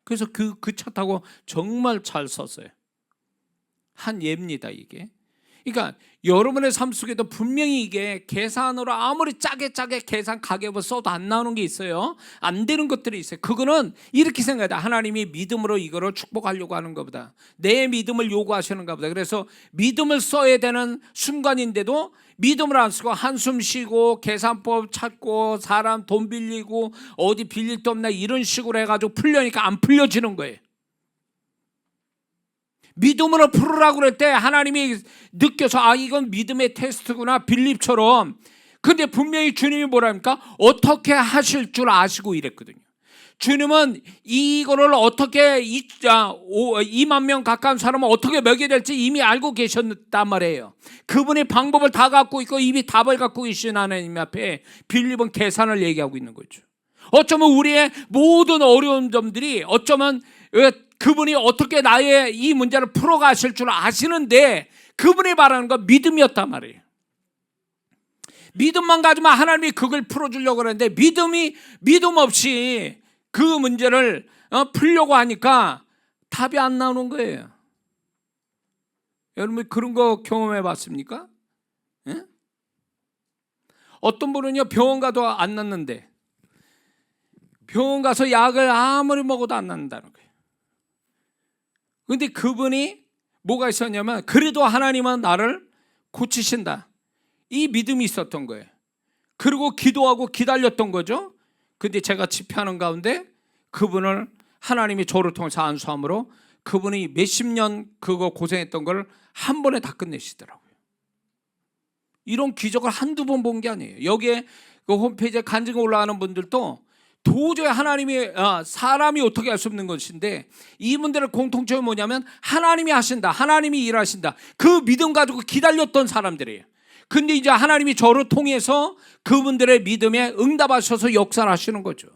그래서 그 차 타고 정말 잘 썼어요. 한 예입니다 이게. 그러니까 여러분의 삶 속에도 분명히 이게 계산으로 아무리 짜게 계산 가격을 써도 안 나오는 게 있어요. 안 되는 것들이 있어요. 그거는 이렇게 생각해야 돼. 하나님이 믿음으로 이거를 축복하려고 하는 것보다 내 믿음을 요구하시는 것보다. 그래서 믿음을 써야 되는 순간인데도 믿음을 안 쓰고 한숨 쉬고 계산법 찾고 사람 돈 빌리고 어디 빌릴 데 없나 이런 식으로 해가지고 풀려니까 안 풀려지는 거예요. 믿음으로 풀으라고 그럴 때 하나님이 느껴서 이건 믿음의 테스트구나 빌립처럼. 근데 분명히 주님이 뭐랍니까? 어떻게 하실 줄 아시고 이랬거든요. 주님은 이거를 어떻게 2만 명 가까운 사람을 어떻게 먹여야 될지 이미 알고 계셨단 말이에요. 그분이 방법을 다 갖고 있고 이미 답을 갖고 계신 하나님 앞에 빌립은 계산을 얘기하고 있는 거죠. 어쩌면 우리의 모든 어려운 점들이 어쩌면 그분이 어떻게 나의 이 문제를 풀어가실 줄 아시는데 그분이 바라는 건 믿음이었단 말이에요. 믿음만 가지면 하나님이 그걸 풀어주려고 그러는데 믿음 없이 그 문제를 풀려고 하니까 답이 안 나오는 거예요. 여러분 그런 거 경험해 봤습니까? 예? 어떤 분은요 병원 가도 안 낫는데 병원 가서 약을 아무리 먹어도 안 낫는다는 거예요. 그런데 그분이 뭐가 있었냐면 그래도 하나님은 나를 고치신다, 이 믿음이 있었던 거예요. 그리고 기도하고 기다렸던 거죠. 근데 제가 집회하는 가운데 그분을 하나님이 저를 통해서 안수함으로 그분이 몇십 년 그거 고생했던 걸 한 번에 다 끝내시더라고요. 이런 기적을 한두 번 본 게 아니에요. 여기에 그 홈페이지에 간증 올라가는 분들도 도저히 하나님이 사람이 어떻게 할 수 없는 것인데 이분들의 공통점이 뭐냐면 하나님이 하신다, 하나님이 일하신다, 그 믿음 가지고 기다렸던 사람들이에요. 근데 이제 하나님이 저를 통해서 그분들의 믿음에 응답하셔서 역사를 하시는 거죠.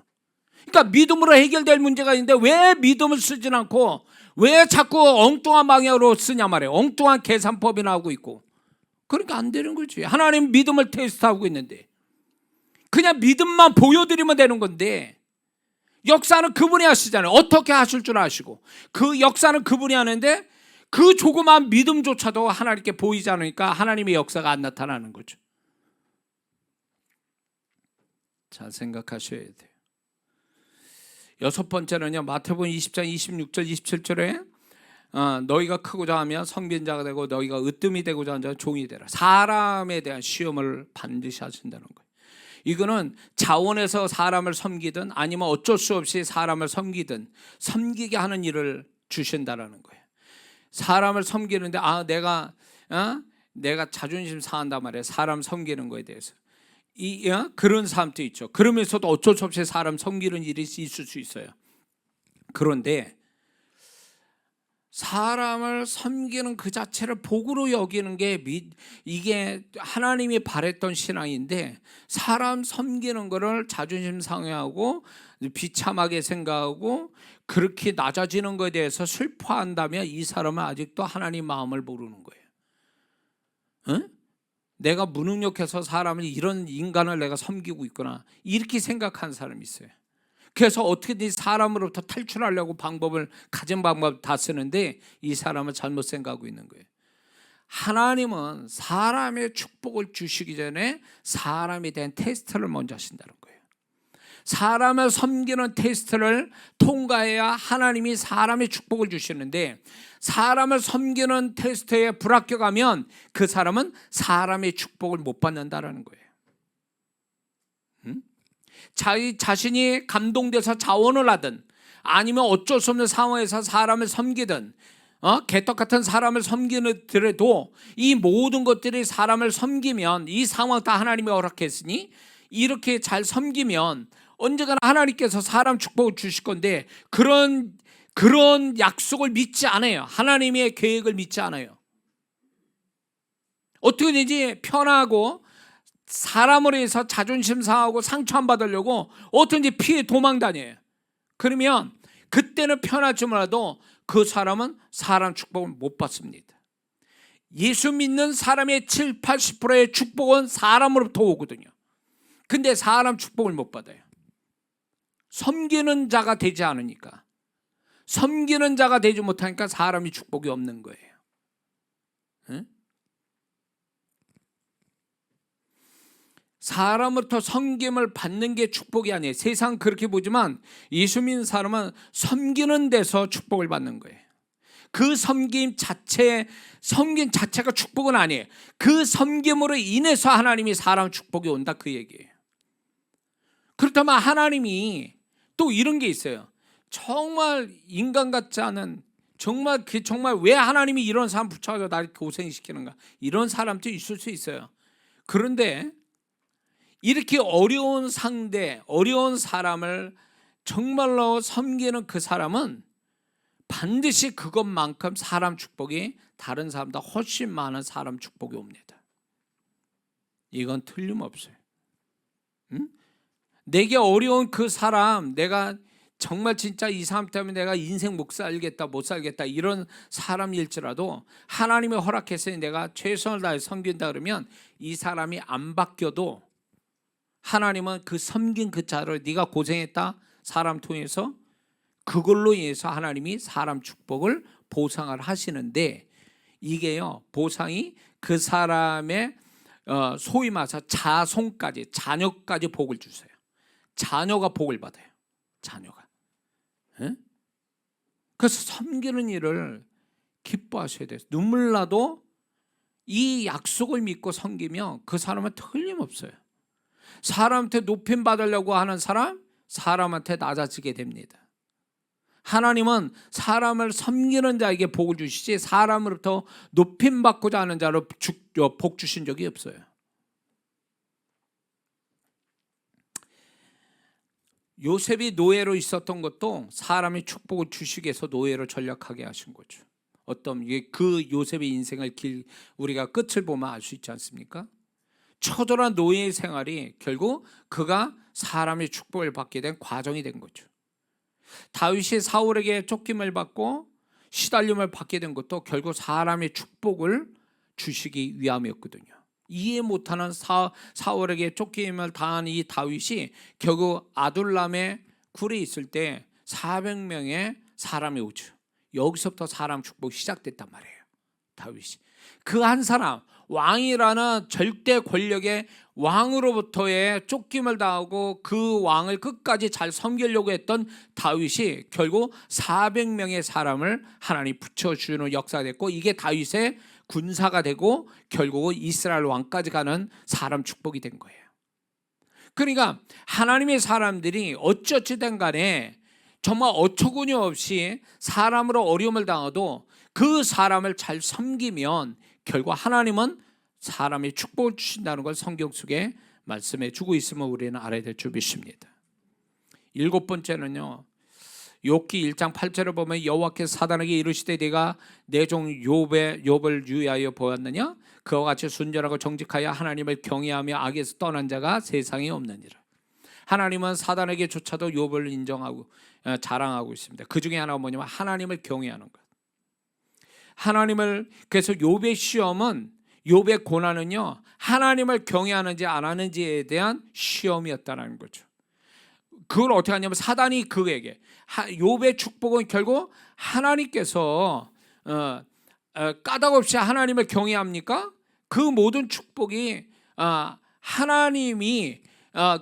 그러니까 믿음으로 해결될 문제가 있는데 왜 믿음을 쓰진 않고 왜 자꾸 엉뚱한 방향으로 쓰냐 말이에요. 엉뚱한 계산법이 나오고 있고. 그러니까 안 되는 거지. 하나님 믿음을 테스트하고 있는데 그냥 믿음만 보여드리면 되는 건데 역사는 그분이 하시잖아요. 어떻게 하실 줄 아시고 그 역사는 그분이 하는데 그 조그만 믿음조차도 하나님께 보이지 않으니까 하나님의 역사가 안 나타나는 거죠. 잘 생각하셔야 돼요. 여섯 번째는요, 마태복음 20장 26절 27절에 너희가 크고자 하면 성빈자가 되고 너희가 으뜸이 되고자 하면 종이 되라. 사람에 대한 시험을 반드시 하신다는 거예요. 이거는 자원에서 사람을 섬기든 아니면 어쩔 수 없이 사람을 섬기든 섬기게 하는 일을 주신다라는 거예요. 사람을 섬기는데 내가 자존심 상한단 말이에요. 사람 섬기는 거에 대해서 그런 사람도 있죠. 그러면서도 어쩔 수 없이 사람 섬기는 일이 있을 수 있어요. 그런데 사람을 섬기는 그 자체를 복으로 여기는 게 이게 하나님이 바랬던 신앙인데 사람 섬기는 거를 자존심 상해하고 비참하게 생각하고 그렇게 낮아지는 것에 대해서 슬퍼한다면 이 사람은 아직도 하나님 마음을 모르는 거예요. 응? 내가 무능력해서 사람을 이런 인간을 내가 섬기고 있구나 이렇게 생각하는 사람이 있어요. 그래서 어떻게든 사람으로부터 탈출하려고 가진 방법을 다 쓰는데 이 사람은 잘못 생각하고 있는 거예요. 하나님은 사람의 축복을 주시기 전에 사람에 대한 테스트를 먼저 하신다는 거예요. 사람을 섬기는 테스트를 통과해야 하나님이 사람의 축복을 주시는데 사람을 섬기는 테스트에 불합격하면 그 사람은 사람의 축복을 못 받는다는 거예요. 자신이 감동돼서 자원을 하든 아니면 어쩔 수 없는 상황에서 사람을 섬기든 개떡 같은 사람을 섬기더라도 이 모든 것들이 사람을 섬기면 이 상황 다 하나님이 허락했으니 이렇게 잘 섬기면 언젠가는 하나님께서 사람 축복을 주실 건데 그런 약속을 믿지 않아요. 하나님의 계획을 믿지 않아요. 어떻게 되지? 편하고 사람으로 해서 자존심 상하고 상처 안 받으려고 어떤지 피해 도망 다녀요. 그러면 그때는 편하지 몰라도 그 사람은 사람 축복을 못 받습니다. 예수 믿는 사람의 7, 80%의 축복은 사람으로부터 오거든요. 근데 사람 축복을 못 받아요. 섬기는 자가 되지 않으니까. 섬기는 자가 되지 못하니까 사람이 축복이 없는 거예요. 응? 사람으로부터 섬김을 받는 게 축복이 아니에요. 세상 그렇게 보지만 예수 믿는 사람은 섬기는 데서 축복을 받는 거예요. 그 섬김 자체가 축복은 아니에요. 그 섬김으로 인해서 하나님이 사람 축복이 온다 그 얘기예요. 그렇다면 하나님이 또 이런 게 있어요. 정말 인간 같지 않은 정말 왜 하나님이 이런 사람 붙여서 나를 고생시키는가 이런 사람도 있을 수 있어요. 그런데 이렇게 어려운 상대, 어려운 사람을 정말로 섬기는 그 사람은 반드시 그것만큼 사람 축복이 다른 사람보다 훨씬 많은 사람 축복이 옵니다. 이건 틀림없어요. 응? 내게 어려운 그 사람, 내가 정말 진짜 이 사람 때문에 내가 인생 못 살겠다 이런 사람일지라도 하나님이 허락해서 내가 최선을 다해 섬긴다 그러면 이 사람이 안 바뀌어도 하나님은 그 섬긴 그 자를 네가 고생했다 사람 통해서 그걸로 인해서 하나님이 사람 축복을 보상을 하시는데, 이게요 보상이 그 사람의 소위 말해서 자손까지 자녀까지 복을 주세요. 자녀가 복을 받아요. 자녀가. 에? 그래서 섬기는 일을 기뻐하셔야 돼요. 눈물 나도 이 약속을 믿고 섬기면 그 사람은 틀림없어요. 사람한테 높임 받으려고 하는 사람, 사람한테 낮아지게 됩니다. 하나님은 사람을 섬기는 자에게 복을 주시지 사람으로부터 높임 받고자 하는 자로 복 주신 적이 없어요. 요셉이 노예로 있었던 것도 사람이 축복을 주시기 위해서 노예로 전락하게 하신 거죠. 어떤 그 요셉의 인생을 우리가 끝을 보면 알 수 있지 않습니까? 처절한 노예 생활이 결국 그가 사람의 축복을 받게 된 과정이 된 거죠. 다윗이 사울에게 쫓김을 받고 시달림을 받게 된 것도 결국 사람의 축복을 주시기 위함이었거든요. 이해 못하는 사울에게 쫓김을 당한 이 다윗이 결국 아둘람의 굴에 있을 때 400명의 사람이 오죠. 여기서부터 사람 축복이 시작됐단 말이에요. 다윗이 그 한 사람, 왕이라는 절대 권력의 왕으로부터의 쫓김을 당하고 그 왕을 끝까지 잘 섬기려고 했던 다윗이 결국 400명의 사람을 하나님 붙여주는 역사가 됐고, 이게 다윗의 군사가 되고 결국은 이스라엘 왕까지 가는 사람 축복이 된 거예요. 그러니까 하나님의 사람들이 어찌어찌된 간에 정말 어처구니 없이 사람으로 어려움을 당해도 그 사람을 잘 섬기면 결국 하나님은 사람의 축복을 주신다는 걸 성경 속에 말씀해 주고 있음을 우리는 알아야 될 줄 믿습니다. 7번째는요, 욥기 1장 8절을 보면 여호와께서 사단에게 이르시되 네가 내 종 욥을 유의하여 보았느냐? 그와 같이 순전하고 정직하여 하나님을 경외하며 악에서 떠난 자가 세상에 없느니라. 하나님은 사단에게조차도 욥을 인정하고 자랑하고 있습니다. 그 중에 하나가 뭐냐면 하나님을 경외하는 것. 하나님을, 그래서 욥의 시험은, 욥의 고난은요 하나님을 경외하는지 안 하는지에 대한 시험이었다는 거죠. 그걸 어떻게 하냐면 사단이 그에게, 욥의 축복은 결국 하나님께서 까닭없이 하나님을 경외합니까? 그 모든 축복이 하나님이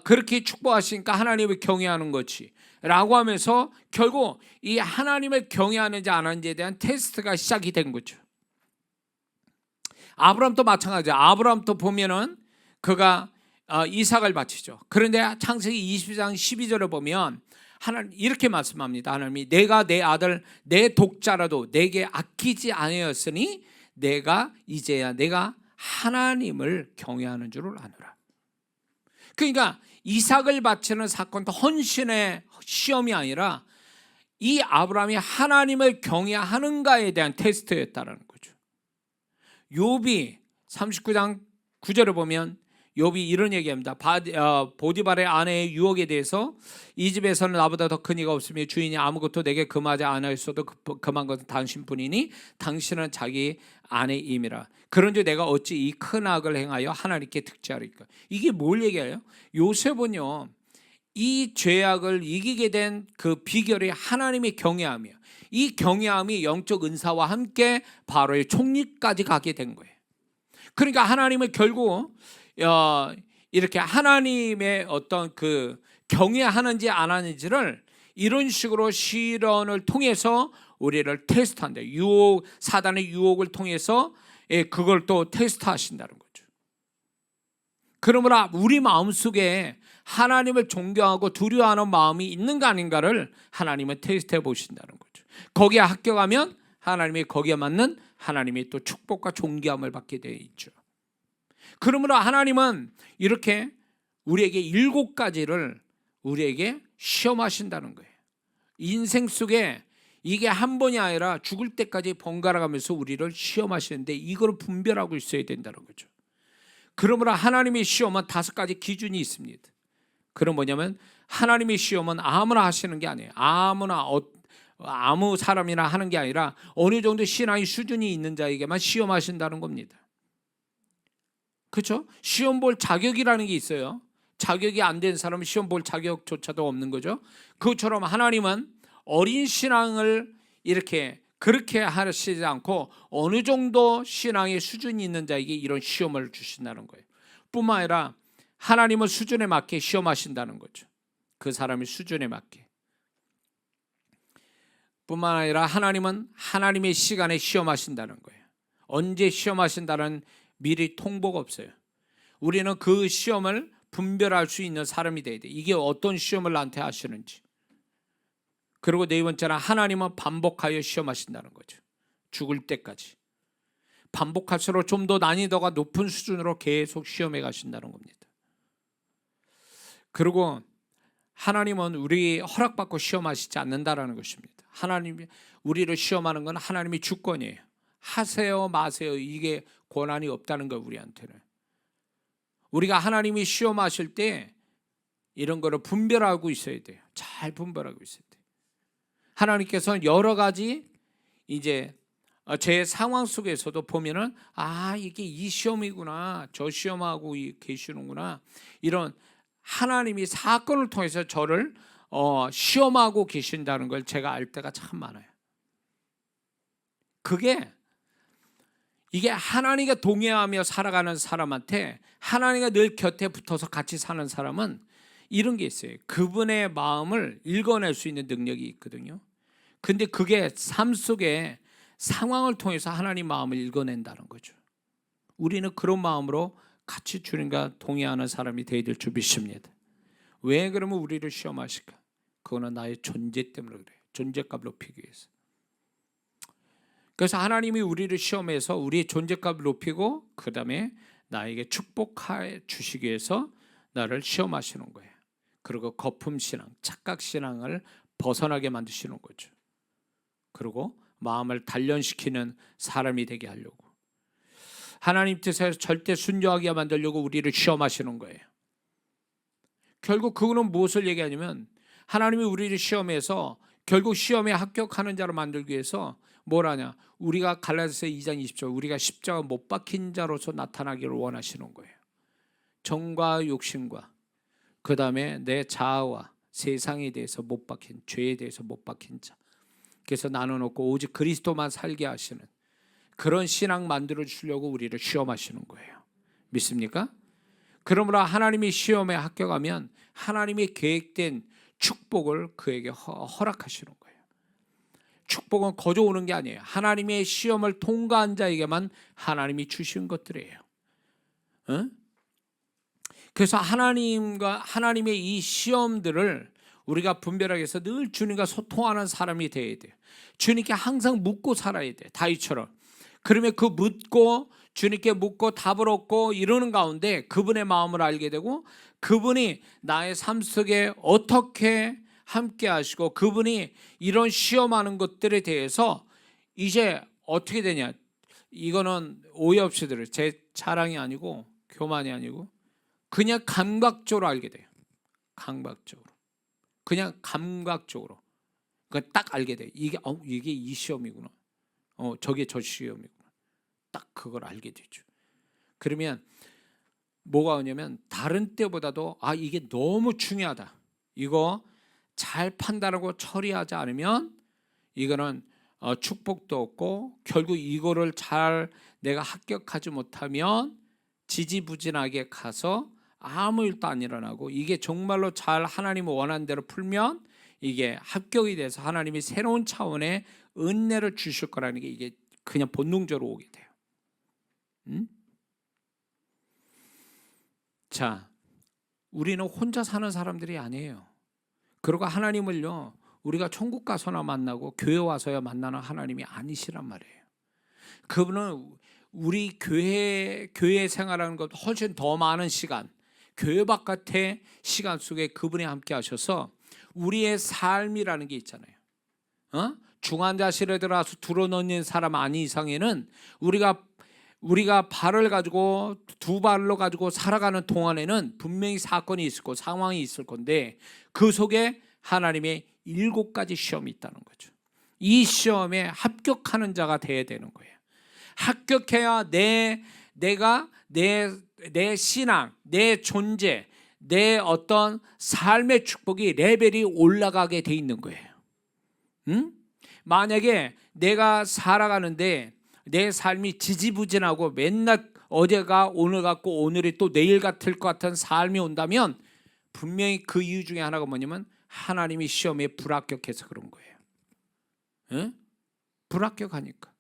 그렇게 축복하시니까 하나님을 경외하는 거지 라고 하면서 결국 이 하나님을 경외하는지 안 하는지에 대한 테스트가 시작이 된 거죠. 아브라함도 마찬가지죠. 아브라함도 보면은 그가 이삭을 바치죠. 그런데 창세기 20장 12절을 보면 하나님 이렇게 말씀합니다. 하나님이 내가 내 아들 내 독자라도 내게 아끼지 아니하였으니 내가 이제야 내가 하나님을 경외하는 줄을 아노라. 그러니까 이삭을 바치는 사건도 헌신의 시험이 아니라 이 아브라함이 하나님을 경외하는가에 대한 테스트였다는 거죠. 욥이 39장 9절을 보면 욥이 이런 얘기합니다. 보디발의 아내의 유혹에 대해서 이 집에서는 나보다 더 큰 이가 없으며 주인이 아무것도 내게 금하지 않았어도 금한 것은 당신뿐이니 당신은 자기 아내임이라. 그런즉 내가 어찌 이 큰 악을 행하여 하나님께 득죄하리까. 이게 뭘 얘기해요? 요셉은요 이 죄악을 이기게 된 그 비결이 하나님의 경외함이에요. 이 경외함이 영적 은사와 함께 바로의 총리까지 가게 된 거예요. 그러니까 하나님을 결국 이렇게 하나님의 어떤 그 경외하는지 안 하는지를 이런 식으로 시련을 통해서 우리를 테스트한다. 유혹, 사단의 유혹을 통해서 그걸 또 테스트하신다는 거죠. 그러므로 우리 마음속에 하나님을 존경하고 두려워하는 마음이 있는가 아닌가를 하나님은 테스트해 보신다는 거죠. 거기에 합격하면 하나님이 거기에 맞는 하나님이 또 축복과 존귀함을 받게 되어 있죠. 그러므로 하나님은 이렇게 우리에게 7가지를 우리에게 시험하신다는 거예요. 인생 속에 이게 한 번이 아니라 죽을 때까지 번갈아 가면서 우리를 시험하시는데 이걸 분별하고 있어야 된다는 거죠. 그러므로 하나님의 시험은 5가지 기준이 있습니다. 그럼 뭐냐면 하나님의 시험은 아무나 하시는 게 아니에요. 아무 사람이나 하는 게 아니라 어느 정도 신앙의 수준이 있는 자에게만 시험하신다는 겁니다. 그렇죠? 시험 볼 자격이라는 게 있어요. 자격이 안 된 사람은 시험 볼 자격조차도 없는 거죠. 그것처럼 하나님은 어린 신앙을 그렇게 하시지 않고 어느 정도 신앙의 수준이 있는 자에게 이런 시험을 주신다는 거예요. 뿐만 아니라 하나님은 수준에 맞게 시험하신다는 거죠. 그 사람의 수준에 맞게. 뿐만 아니라 하나님은 하나님의 시간에 시험하신다는 거예요. 언제 시험하신다는 미리 통보가 없어요. 우리는 그 시험을 분별할 수 있는 사람이 돼야 돼. 이게 어떤 시험을 나한테 하시는지. 그리고 네 번째는 하나님은 반복하여 시험하신다는 거죠. 죽을 때까지. 반복할수록 좀 더 난이도가 높은 수준으로 계속 시험해 가신다는 겁니다. 그리고 하나님은 우리 허락받고 시험하시지 않는다라는 것입니다. 하나님이 우리를 시험하는 건 하나님의 주권이에요. 하세요 마세요 이게 권한이 없다는 거예요. 우리한테는. 우리가 하나님이 시험하실 때 이런 거를 분별하고 있어야 돼요. 잘 분별하고 있어야 돼요. 하나님께서는 여러 가지 이제 제 상황 속에서도 보면은 이게 이 시험이구나, 저 시험하고 계시는구나, 이런 하나님이 사건을 통해서 저를 시험하고 계신다는 걸 제가 알 때가 참 많아요. 이게 하나님과 동행하며 살아가는 사람한테, 하나님과 늘 곁에 붙어서 같이 사는 사람은 이런 게 있어요. 그분의 마음을 읽어낼 수 있는 능력이 있거든요. 근데 그게 삶 속에 상황을 통해서 하나님 마음을 읽어낸다는 거죠. 우리는 그런 마음으로 같이 주님과 동행하는 사람이 되어야 될 줄 믿습니다. 왜 그러면 우리를 시험하실까? 그거는 나의 존재 때문에 그래요. 존재값을 높이기 위해서. 그래서 하나님이 우리를 시험해서 우리의 존재값을 높이고 그 다음에 나에게 축복해 주시기 위해서 나를 시험하시는 거예요. 그리고 거품신앙, 착각신앙을 벗어나게 만드시는 거죠. 그리고 마음을 단련시키는 사람이 되게 하려고, 하나님 뜻에 절대 순종하게 만들려고 우리를 시험하시는 거예요. 결국 그거는 무엇을 얘기하냐면 하나님이 우리를 시험해서 결국 시험에 합격하는 자로 만들기 위해서 뭘 하냐, 우리가 갈라디아서 2장 20절 우리가 십자가 못 박힌 자로서 나타나기를 원하시는 거예요. 정과 욕심과 그 다음에 내 자아와 세상에 대해서 못 박힌, 죄에 대해서 못 박힌 자, 그래서 나눠놓고 오직 그리스도만 살게 하시는 그런 신앙 만들어 주려고 우리를 시험하시는 거예요. 믿습니까? 그러므로 하나님이 시험에 합격하면 하나님이 계획된 축복을 그에게 허락하시는 거예요. 축복은 거저 오는 게 아니에요. 하나님의 시험을 통과한 자에게만 하나님이 주신 것들이에요. 그래서 하나님의 이 시험들을 우리가 분별하기 위해서 늘 주님과 소통하는 사람이 되어야 돼요. 주님께 항상 묻고 살아야 돼요. 다윗처럼. 그러면 그 주님께 묻고 답을 얻고 이러는 가운데 그분의 마음을 알게 되고, 그분이 나의 삶 속에 어떻게 함께 하시고 그분이 이런 시험하는 것들에 대해서 이제 어떻게 되냐, 이거는 오해 없이 들어요. 제 자랑이 아니고 교만이 아니고 그냥 감각적으로 알게 돼요. 그냥 감각적으로 딱 알게 돼요. 이게 이 시험이구나, 저게 저 시험이구나, 딱 그걸 알게 되죠. 그러면 뭐가 오냐면 다른 때보다도 이게 너무 중요하다, 이거 잘 판단하고 처리하지 않으면 이거는 축복도 없고 결국 이거를 잘 내가 합격하지 못하면 지지부진하게 가서 아무 일도 안 일어나고, 이게 정말로 잘 하나님 원하는 대로 풀면 이게 합격이 돼서 하나님이 새로운 차원의 은혜를 주실 거라는 게 이게 그냥 본능적으로 오게 돼요. 자, 우리는 혼자 사는 사람들이 아니에요. 그리고 하나님을요, 우리가 천국 가서나 만나고 교회 와서야 만나는 하나님이 아니시란 말이에요. 그분은 우리 교회 생활하는 것보다 훨씬 더 많은 시간, 교회 바깥의 시간 속에 그분이 함께 하셔서 우리의 삶이라는 게 있잖아요. 중환자실에 들어가서 드러놓는 사람 아닌 이상에는 우리가 발을 가지고 두 발로 가지고 살아가는 동안에는 분명히 사건이 있을 거고 상황이 있을 건데 그 속에 하나님의 7가지 시험이 있다는 거죠. 이 시험에 합격하는 자가 돼야 되는 거예요. 합격해야 내 신앙, 내 존재, 내 어떤 삶의 축복이 레벨이 올라가게 돼 있는 거예요. 만약에 내가 살아가는데 내 삶이 지지부진하고 맨날 어제가 오늘 같고 오늘이 또 내일 같을 것 같은 삶이 온다면 분명히 그 이유 중에 하나가 뭐냐면 하나님이 시험에 불합격해서 그런 거예요. 불합격하니까.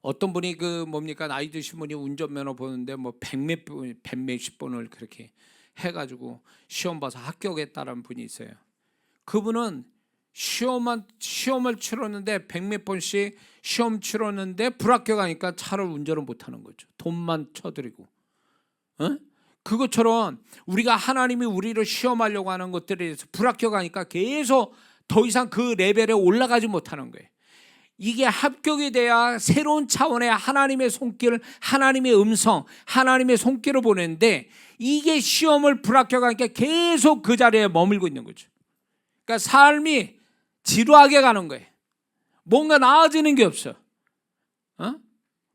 어떤 분이 나이 드신 분이 운전면허 보는데 뭐 백몇십 번을 그렇게 해가지고 시험 봐서 합격했다는 분이 있어요. 그분은 시험을 치렀는데 백몇 번씩 시험 치렀는데 불합격하니까 차를 운전을 못하는 거죠. 돈만 쳐드리고. 그것처럼 우리가 하나님이 우리를 시험하려고 하는 것들에 대해서 불합격하니까 계속 더 이상 그 레벨에 올라가지 못하는 거예요. 이게 합격이 돼야 새로운 차원의 하나님의 손길, 하나님의 음성, 하나님의 손길을 보내는데 이게 시험을 불합격하니까 계속 그 자리에 머물고 있는 거죠. 그러니까 삶이 지루하게 가는 거예요. 뭔가 나아지는 게 없어.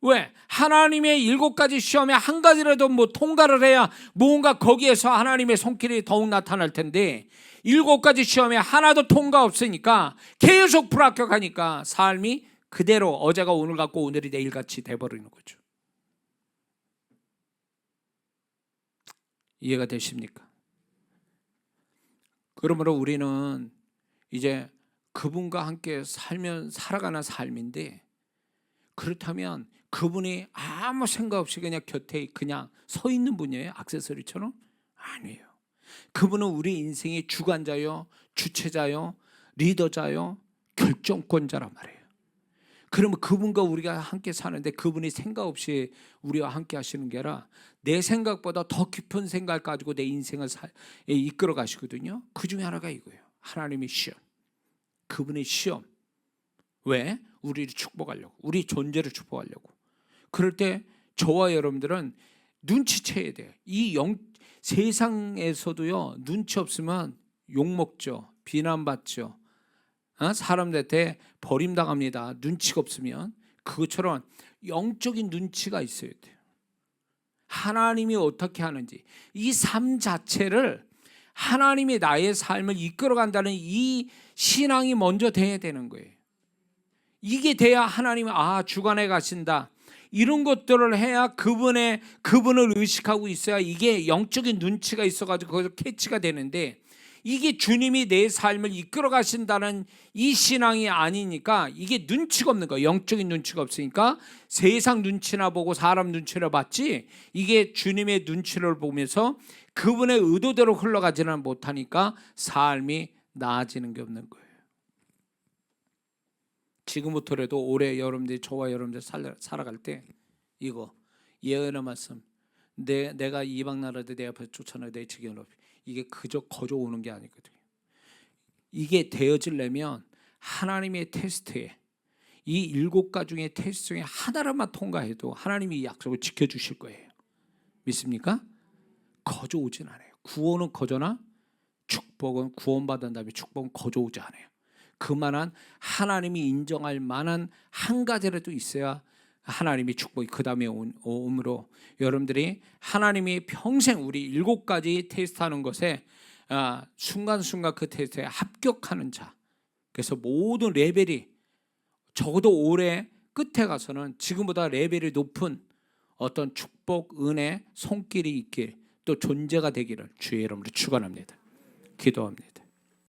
왜? 하나님의 7가지 시험에 한 가지라도 통과를 해야 뭔가 거기에서 하나님의 손길이 더욱 나타날 텐데 7가지 시험에 하나도 통과 없으니까 계속 불합격하니까 삶이 그대로 어제가 오늘 같고 오늘이 내일 같이 돼버리는 거죠. 이해가 되십니까? 그러므로 우리는 이제 그분과 함께 살아가는 삶인데 그렇다면 그분이 아무 생각 없이 그냥 곁에 그냥 서 있는 분이에요? 액세서리처럼? 아니에요. 그분은 우리 인생의 주관자요, 주체자요, 리더자요, 결정권자란 말이에요. 그러면 그분과 우리가 함께 사는데 그분이 생각 없이 우리와 함께 하시는 게 아니라 내 생각보다 더 깊은 생각 가지고 내 인생을 이끌어 가시거든요. 그 중에 하나가 이거예요. 하나님의 시험. 그분의 시험. 왜? 우리를 축복하려고. 우리 존재를 축복하려고. 그럴 때 저와 여러분들은 눈치채야 돼요. 세상에서도요, 눈치 없으면 욕먹죠. 비난받죠. 사람들한테 버림당합니다. 눈치가 없으면. 그것처럼 영적인 눈치가 있어야 돼요. 하나님이 어떻게 하는지 이 삶 자체를 하나님이 나의 삶을 이끌어간다는 이 신앙이 먼저 돼야 되는 거예요. 이게 돼야 하나님은 주관해 가신다. 이런 것들을 해야 그분을 의식하고 있어야 이게 영적인 눈치가 있어가지고 거기서 캐치가 되는데 이게 주님이 내 삶을 이끌어 가신다는 이 신앙이 아니니까 이게 눈치가 없는 거예요. 영적인 눈치가 없으니까 세상 눈치나 보고 사람 눈치를 봤지 이게 주님의 눈치를 보면서 그분의 의도대로 흘러가지는 못하니까 삶이 나아지는 게 없는 거예요. 지금부터라도 올해 여러분들이 저와 여러분들 살아갈 때 이거 예언의 말씀 내가 이방 나라들 내 앞에서 쫓아내 내 지경을 높이 이게 그저 거저 오는 게 아니거든요. 이게 되어지려면 하나님의 테스트에 이 7가지 중에 테스트 중에 하나만 통과해도 하나님이 이 약속을 지켜주실 거예요. 믿습니까? 거저 오진 않아요. 구원은 거저나 축복은 구원받은 다음에 축복은 거저 오지 않아요. 그만한 하나님이 인정할 만한 한 가지라도 있어야 하나님의 축복이 그 다음에 오므로 여러분들이 하나님이 평생 우리 7가지 테스트하는 것에 순간순간 그 테스트에 합격하는 자. 그래서 모든 레벨이 적어도 올해 끝에 가서는 지금보다 레벨이 높은 어떤 축복, 은혜, 손길이 있길 또 존재가 되기를 주의 이름으로 축원합니다. 기도합니다.